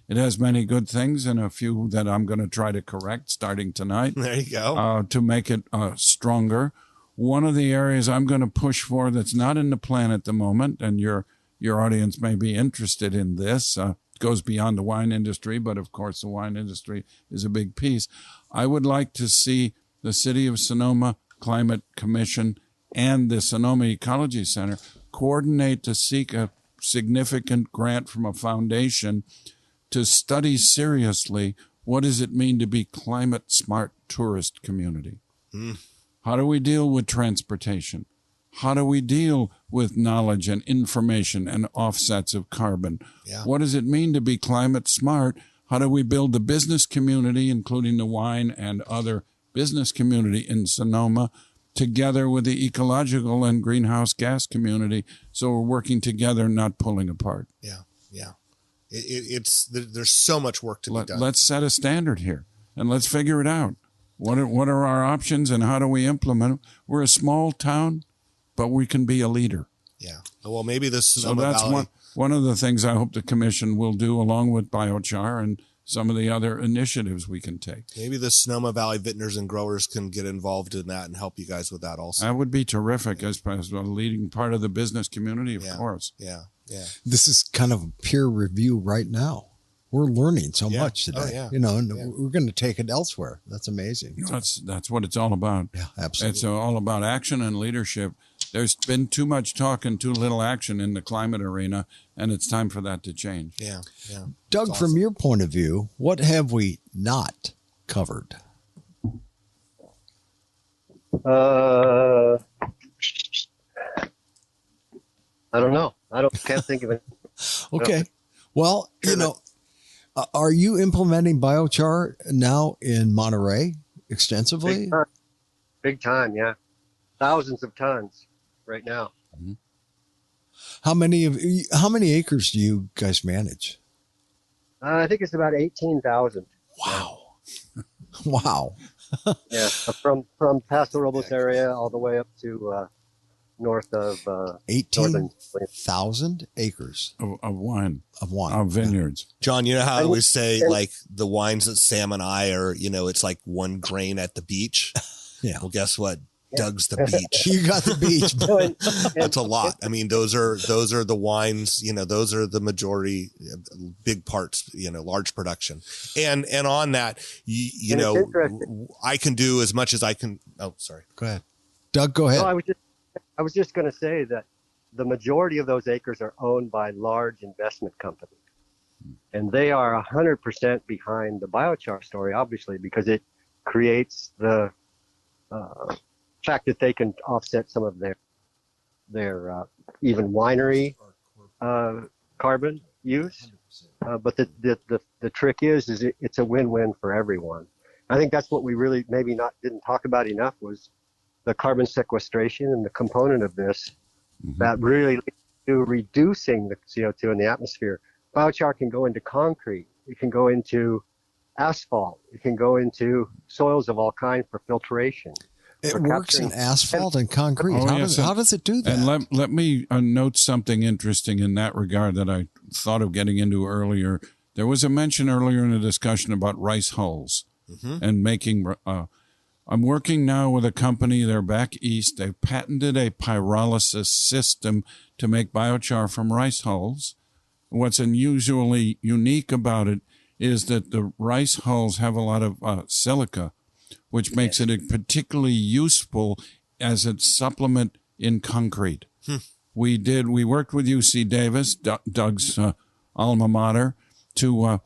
It has many good things and a few that I'm going to try to correct starting tonight. There you go. To make it stronger. One of the areas I'm going to push for that's not in the plan at the moment, and your audience may be interested in this, goes beyond the wine industry, but of course the wine industry is a big piece. I would like to see the City of Sonoma Climate Commission and the Sonoma Ecology Center coordinate to seek a significant grant from a foundation to study seriously what does it mean to be climate smart tourist community. How do we deal with transportation? How do we deal with knowledge and information and offsets of carbon? What does it mean to be climate smart? How do we build the business community, including the wine and other business community in Sonoma, together with the ecological and greenhouse gas community, so we're working together, not pulling apart? There's so much work to be done. Let's set a standard here, and let's figure it out. What are our options, and how do we implement them? We're a small town, but we can be a leader. Yeah. Well, maybe this Sonoma that's Valley. One of the things I hope the commission will do, along with biochar and some of the other initiatives we can take. Maybe the Sonoma Valley vintners and growers can get involved in that and help you guys with that also. That would be terrific as a leading part of the business community, of course. Yeah. This is kind of a peer review right now. We're learning so much today, and we're going to take it elsewhere. That's amazing. That's what it's all about. Yeah, absolutely. It's all about action and leadership There's been too much talk and too little action in the climate arena, and it's time for that to change. Yeah. Doug, awesome. from your point of view, what have we not covered? I don't know. Can't think of it. Okay. Well, are you implementing biochar now in Monterey extensively? Big time, yeah. Thousands of tons right now. How many acres do you guys manage? I think it's about 18,000. Wow. Wow. Yeah, from Paso Robles area all the way up to north of 18,000 acres Of wine. Of vineyards. John, you know how I always say, like, the wines that Sam and I are, it's like one grain at the beach? Yeah. Well, guess what? Doug's the beach. You got the beach. That's a lot. I mean, those are the wines, those are the majority, big parts, large production. And on that, I can do as much as I can. Oh, sorry. Go ahead. Doug, go ahead. No, I was just going to say that the majority of those acres are owned by large investment companies. And they are 100% behind the biochar story, obviously, because it creates the fact that they can offset some of their even winery carbon use. But the trick is it's a win-win for everyone. I think that's what we really didn't talk about enough was the carbon sequestration and the component of this that really leads to reducing the CO2 in the atmosphere. Biochar can go into concrete. It can go into asphalt. It can go into soils of all kinds for filtration. It works in asphalt and concrete. Oh, how does it do that? And let me note something interesting in that regard that I thought of getting into earlier. There was a mention earlier in the discussion about rice hulls and making. I'm working now with a company. They're back east. They've patented a pyrolysis system to make biochar from rice hulls. What's unusually unique about it is that the rice hulls have a lot of silica, which makes it particularly useful as a supplement in concrete. We worked with UC Davis, Doug's alma mater, to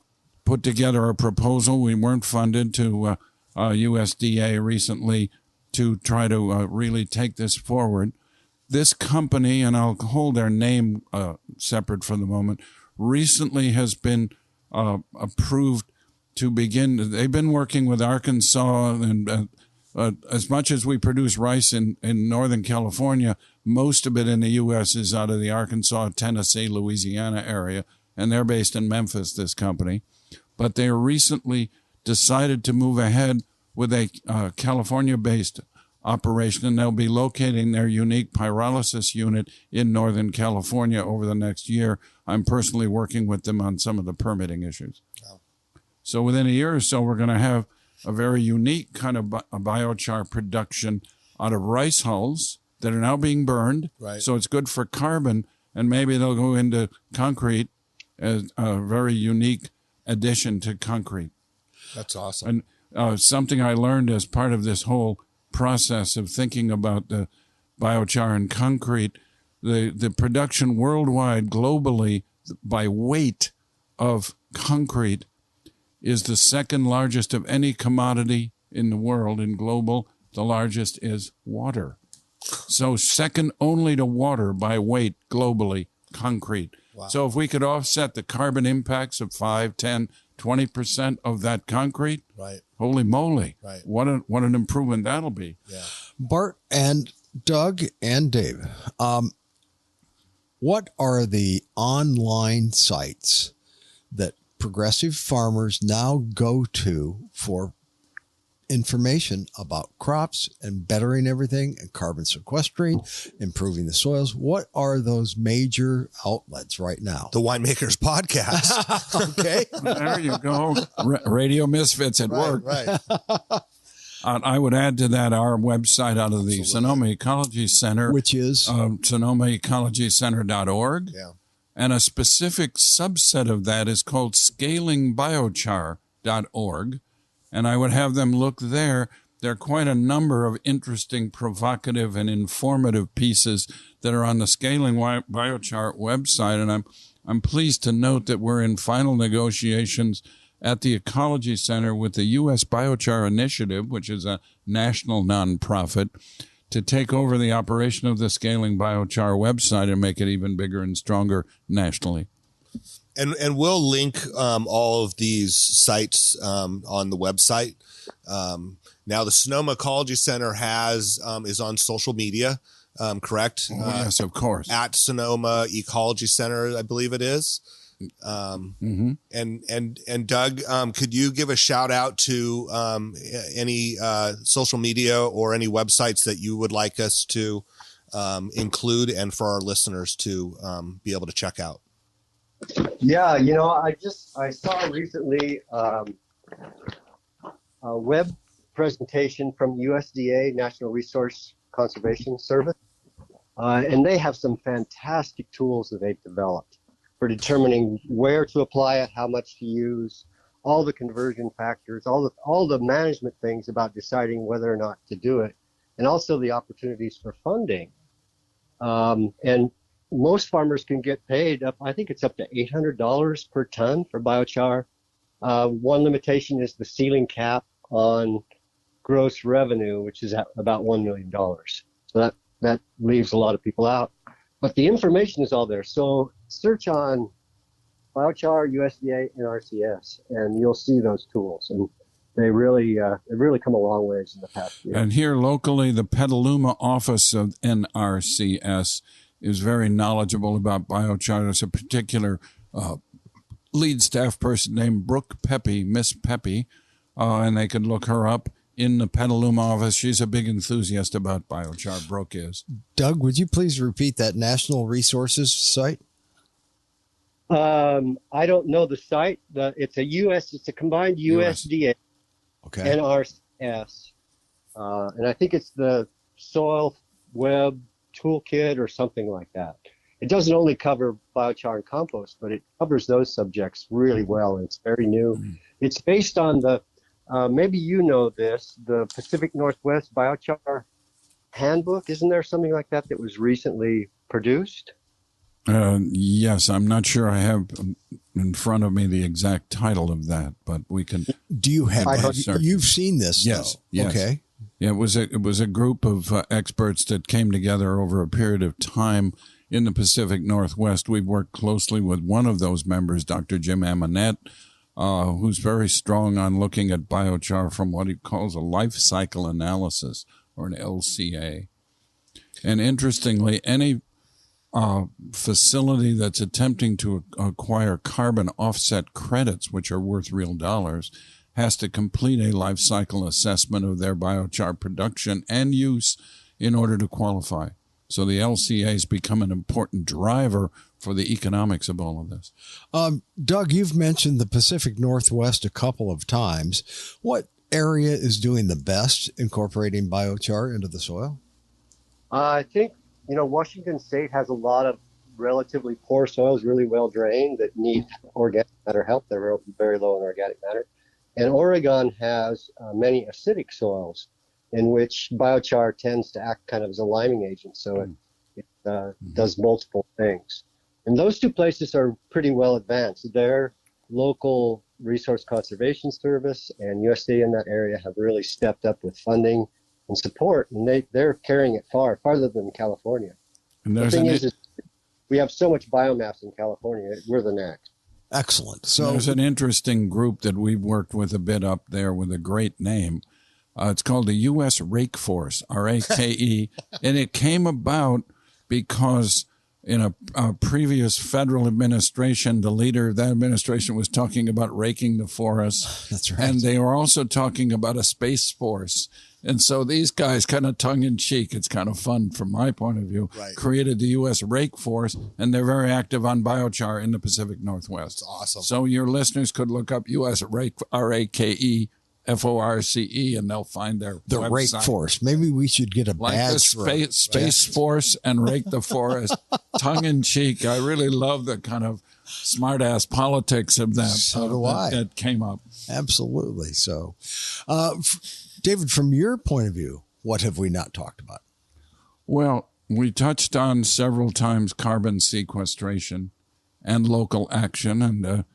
put together a proposal. We weren't funded to USDA recently to try to really take this forward. This company, and I'll hold their name separate for the moment, recently has been approved to begin. They've been working with Arkansas, and as much as we produce rice in Northern California, most of it in the U.S. is out of the Arkansas, Tennessee, Louisiana area, and they're based in Memphis, this company. But they recently decided to move ahead with a California-based operation, and they'll be locating their unique pyrolysis unit in Northern California over the next year. I'm personally working with them on some of the permitting issues. Wow. So within a year or so, we're going to have a very unique kind of biochar production out of rice hulls that are now being burned. Right. So it's good for carbon, and maybe they'll go into concrete as a very unique addition to concrete. That's awesome. And something I learned as part of this whole process of thinking about the biochar and concrete, the production worldwide, globally, by weight of concrete is the second largest of any commodity in the world. In global, the largest is water. So second only to water by weight globally, concrete. Wow. So if we could offset the carbon impacts of 5, 10, 20% of that concrete, right? Holy moly. Right. What an improvement that'll be. Yeah. Bart and Doug and Dave, what are the online sites that progressive farmers now go to for information about crops and bettering everything and carbon sequestering, improving the soils? What are those major outlets right now? The Winemakers Podcast. Okay. There you go. Radio Misfits at work. Right. I would add to that our website out of the Sonoma Ecology Center, which is SonomaEcologyCenter.org. Yeah. And a specific subset of that is called ScalingBiochar.org. And I would have them look there. There are quite a number of interesting, provocative, and informative pieces that are on the Scaling BioChar website, and I'm pleased to note that we're in final negotiations at the Ecology Center with the U.S. BioChar Initiative, which is a national nonprofit, to take over the operation of the Scaling BioChar website and make it even bigger and stronger nationally. And we'll link all of these sites on the website. Now, the Sonoma Ecology Center is on social media, correct? Yes, of course. At Sonoma Ecology Center, I believe it is. And Doug, could you give a shout out to any social media or any websites that you would like us to include and for our listeners to be able to check out? Yeah, I saw recently a web presentation from USDA, National Resource Conservation Service, and they have some fantastic tools that they've developed for determining where to apply it, how much to use, all the conversion factors, all the management things about deciding whether or not to do it, and also the opportunities for funding. And most farmers can get paid up, I think it's up to $800 per ton for biochar. One limitation is the ceiling cap on gross revenue, which is at about $1 million. So that leaves a lot of people out. But the information is all there. So search on biochar, USDA, and RCS, and you'll see those tools. And they've really come a long ways in the past year. And here locally, the Petaluma office of NRCS is very knowledgeable about biochar. There's a particular lead staff person named Brooke Pepe, Miss Pepe, and they could look her up in the Petaluma office. She's a big enthusiast about biochar. Brooke is. Doug, would you please repeat that National Resources site? I don't know the site. It's a combined USDA and RCS. And I think it's the Soil Web Toolkit or something like that. It doesn't only cover biochar and compost, but it covers those subjects really well. And it's very new. It's based on maybe you know this, the Pacific Northwest Biochar Handbook. Isn't there something like that that was recently produced? Yes, I'm not sure I have in front of me the exact title of that, but we can. Do you have? You've seen this? Yes. Though. Yes. Okay. Yeah, it was a group of experts that came together over a period of time in the Pacific Northwest. We've worked closely with one of those members, Dr. Jim Amonette, who's very strong on looking at biochar from what he calls a life cycle analysis, or an LCA. And interestingly, any facility that's attempting to acquire carbon offset credits, which are worth real dollars, has to complete a life cycle assessment of their biochar production and use in order to qualify. So the LCAs become an important driver for the economics of all of this. Doug, you've mentioned the Pacific Northwest a couple of times. What area is doing the best incorporating biochar into the soil? I think, Washington State has a lot of relatively poor soils, really well drained, that need organic matter help. They're very low in organic matter. And Oregon has many acidic soils in which biochar tends to act kind of as a liming agent. So it does multiple things. And those two places are pretty well advanced. Their local Resource Conservation Service and USDA in that area have really stepped up with funding and support, and they're carrying it farther than California. And the thing is we have so much biomass in California, we're the next. Excellent. So there's an interesting group that we've worked with a bit up there with a great name. It's called the U.S. Rake Force, RAKE, and it came about because in a previous federal administration, the leader of that administration was talking about raking the forest. That's right. And they were also talking about a space force. And so these guys, kind of tongue-in-cheek, it's kind of fun from my point of view, created the U.S. Rake Force, and they're very active on biochar in the Pacific Northwest. That's awesome. So your listeners could look up U.S. Rake, RAKE, FORCE, and they'll find the website. Rake Force. Maybe we should get a badge for Space Force and Rake the Forest. Tongue-in-cheek. I really love the kind of smart-ass politics of that. So do I. That came up. Absolutely. So, David, from your point of view, what have we not talked about? Well, we touched on several times carbon sequestration and local action, and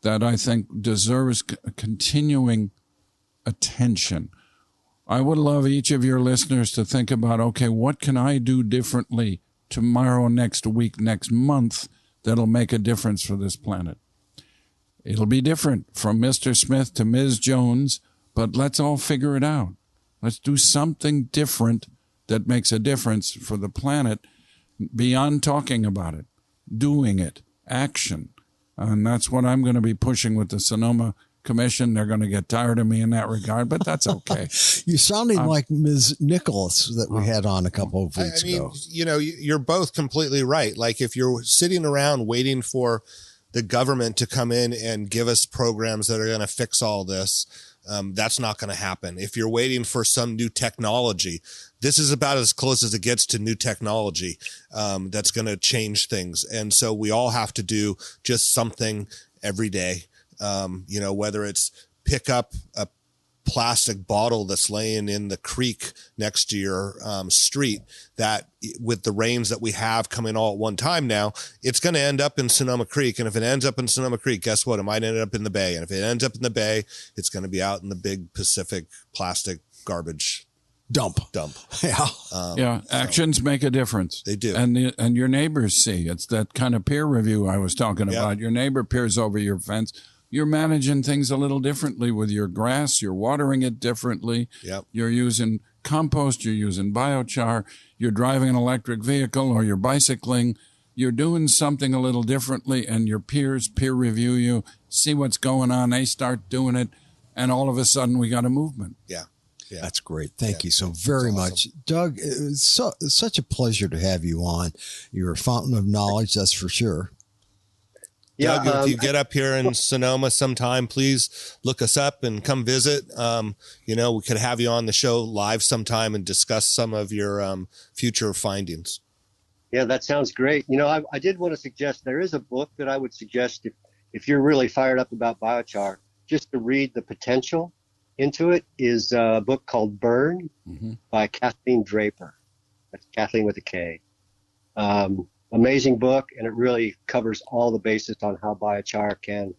that I think deserves continuing attention. I would love each of your listeners to think about, okay, what can I do differently tomorrow, next week, next month that'll make a difference for this planet? It'll be different from Mr. Smith to Ms. Jones, but let's all figure it out. Let's do something different that makes a difference for the planet beyond talking about it, doing it, action. And that's what I'm going to be pushing with the Sonoma Commission. They're going to get tired of me in that regard, but that's okay. You're sounding like Ms. Nicholas that we had on a couple of weeks ago. You know, you're both completely right. Like if you're sitting around waiting for the government to come in and give us programs that are going to fix all this, that's not going to happen. If you're waiting for some new technology, this is about as close as it gets to new technology that's going to change things. And so we all have to do just something every day. You know, whether it's pick up a plastic bottle that's laying in the creek next to your street, that with the rains that we have coming all at one time now, it's going to end up in Sonoma Creek. And if it ends up in Sonoma Creek, guess what? It might end up in the bay. And if it ends up in the bay, it's going to be out in the big Pacific plastic garbage dump. Yeah. Actions make a difference. They do. And your neighbors see. It's that kind of peer review I was talking about. Your neighbor peers over your fence. You're managing things a little differently with your grass. You're watering it differently. Yep. You're using compost. You're using BioChar. You're driving an electric vehicle or you're bicycling. You're doing something a little differently, and your peers peer review you, see what's going on. They start doing it, and all of a sudden we got a movement. Yeah. That's great. Thank you so very much. Doug, it's such a pleasure to have you on. You're a fountain of knowledge, that's for sure. Yeah, Doug, if you get up here in Sonoma sometime, please look us up and come visit. You know, we could have you on the show live sometime and discuss some of your future findings. Yeah, that sounds great. You know, I did want to suggest there is a book that I would suggest if you're really fired up about biochar, just to read the potential into it, is a book called Burn by Kathleen Draper. That's Kathleen with a K. Amazing book, and it really covers all the bases on how biochar can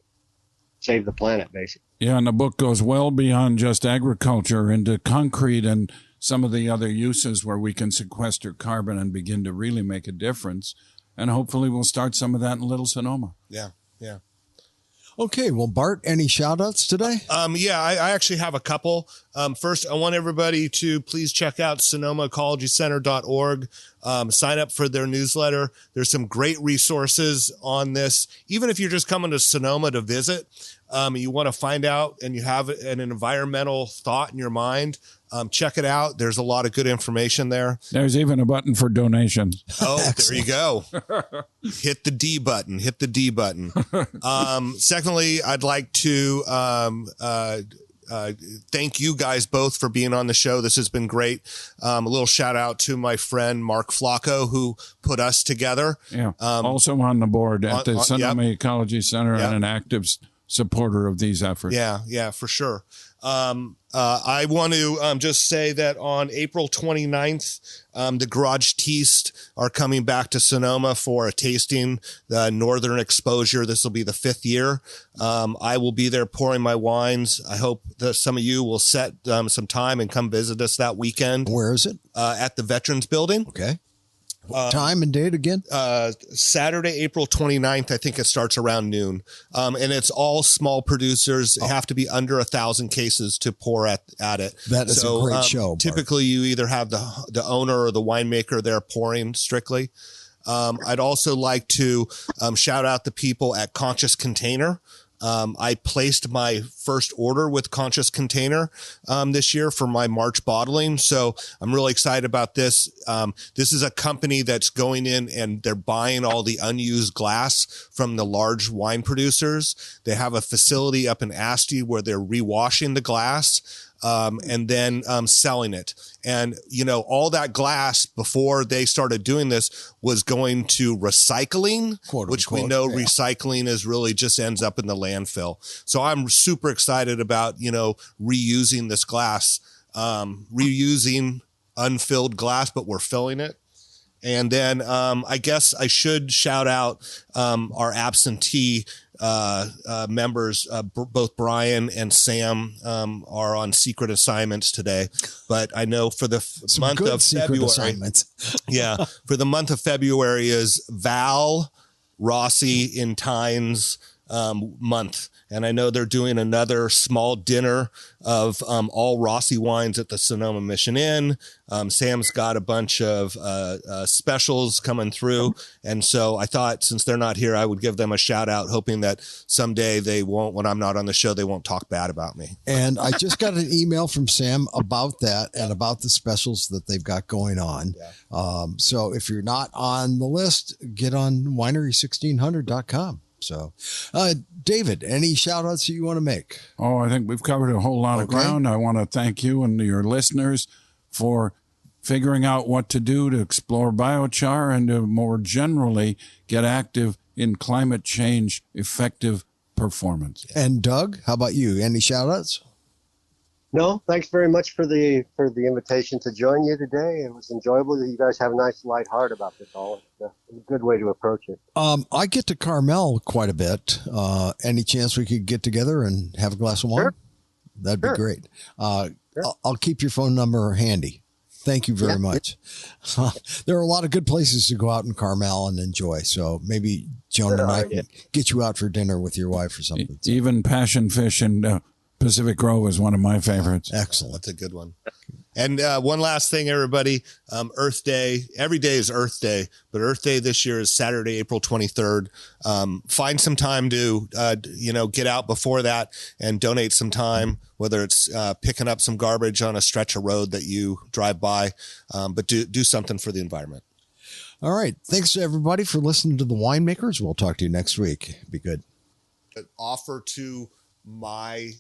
save the planet, basically. Yeah, and the book goes well beyond just agriculture into concrete and some of the other uses where we can sequester carbon and begin to really make a difference. And hopefully we'll start some of that in Little Sonoma. Yeah. Okay, well, Bart, any shout-outs today? Yeah, I actually have a couple. First, I want everybody to please check out SonomaEcologyCenter.org. Sign up for their newsletter. There's some great resources on this. Even if you're just coming to Sonoma to visit, you want to find out and you have an environmental thought in your mind, check it out. There's a lot of good information there. There's even a button for donations. Oh, there you go. Hit the D button. Secondly, I'd like to thank you guys both for being on the show. This has been great. A little shout out to my friend Mark Flacco, who put us together. Yeah. Also on the board at the Sonoma Ecology Center and an active supporter of these efforts. Yeah, for sure. I want to just say that on April 29th, the Garage Teast are coming back to Sonoma for a tasting, the Northern Exposure. This will be the 5th year. I will be there pouring my wines. I hope that some of you will set some time and come visit us that weekend. Where is it? At the Veterans Building. Okay. Time and date again? Saturday, April 29th. I think it starts around noon. And it's all small producers. They have to be under 1,000 cases to pour at it. That is a great show. Bart. Typically, you either have the owner or the winemaker there pouring strictly. I'd also like to shout out the people at Conscious Container. I placed my first order with Conscious Container this year for my March bottling. So I'm really excited about this. This is a company that's going in and they're buying all the unused glass from the large wine producers. They have a facility up in Asti where they're rewashing the glass. And then selling it. And, all that glass before they started doing this was going to recycling, Quote, which unquote, we know yeah. recycling is really just ends up in the landfill. So I'm super excited about, reusing this glass, reusing unfilled glass, but we're filling it. And then I guess I should shout out our absentee members. Both Brian and Sam are on secret assignments today. But I know for the month of February, for the month of February is Val Rossi in Tynes month. And I know they're doing another small dinner of all Rossi wines at the Sonoma Mission Inn. Sam's got a bunch of specials coming through. And so I thought since they're not here, I would give them a shout out, hoping that someday they won't, when I'm not on the show, they won't talk bad about me. And I just got an email from Sam about that and about the specials that they've got going on. Yeah. So if you're not on the list, get on winery1600.com. So, David, any shout outs that you want to make? Oh, I think we've covered a whole lot of ground. I want to thank you and your listeners for figuring out what to do to explore biochar and to more generally get active in climate change effective performance. And Doug, how about you? Any shout outs? No, thanks very much for the invitation to join you today. It was enjoyable. You guys have a nice light heart about this all. It's a good way to approach it. I get to Carmel quite a bit. Any chance we could get together and have a glass of wine? Sure. That'd be great. I'll keep your phone number handy. Thank you very much. There are a lot of good places to go out in Carmel and enjoy. So maybe Joan and I can get you out for dinner with your wife or something. Even Passion Fish and Pacific Grove is one of my favorites. Excellent. That's a good one. And one last thing, everybody, Earth Day. Every day is Earth Day, but Earth Day this year is Saturday, April 23rd. Find some time to, get out before that and donate some time, whether it's picking up some garbage on a stretch of road that you drive by, but do something for the environment. All right. Thanks, everybody, for listening to The Winemakers. We'll talk to you next week. Be good. Offer to my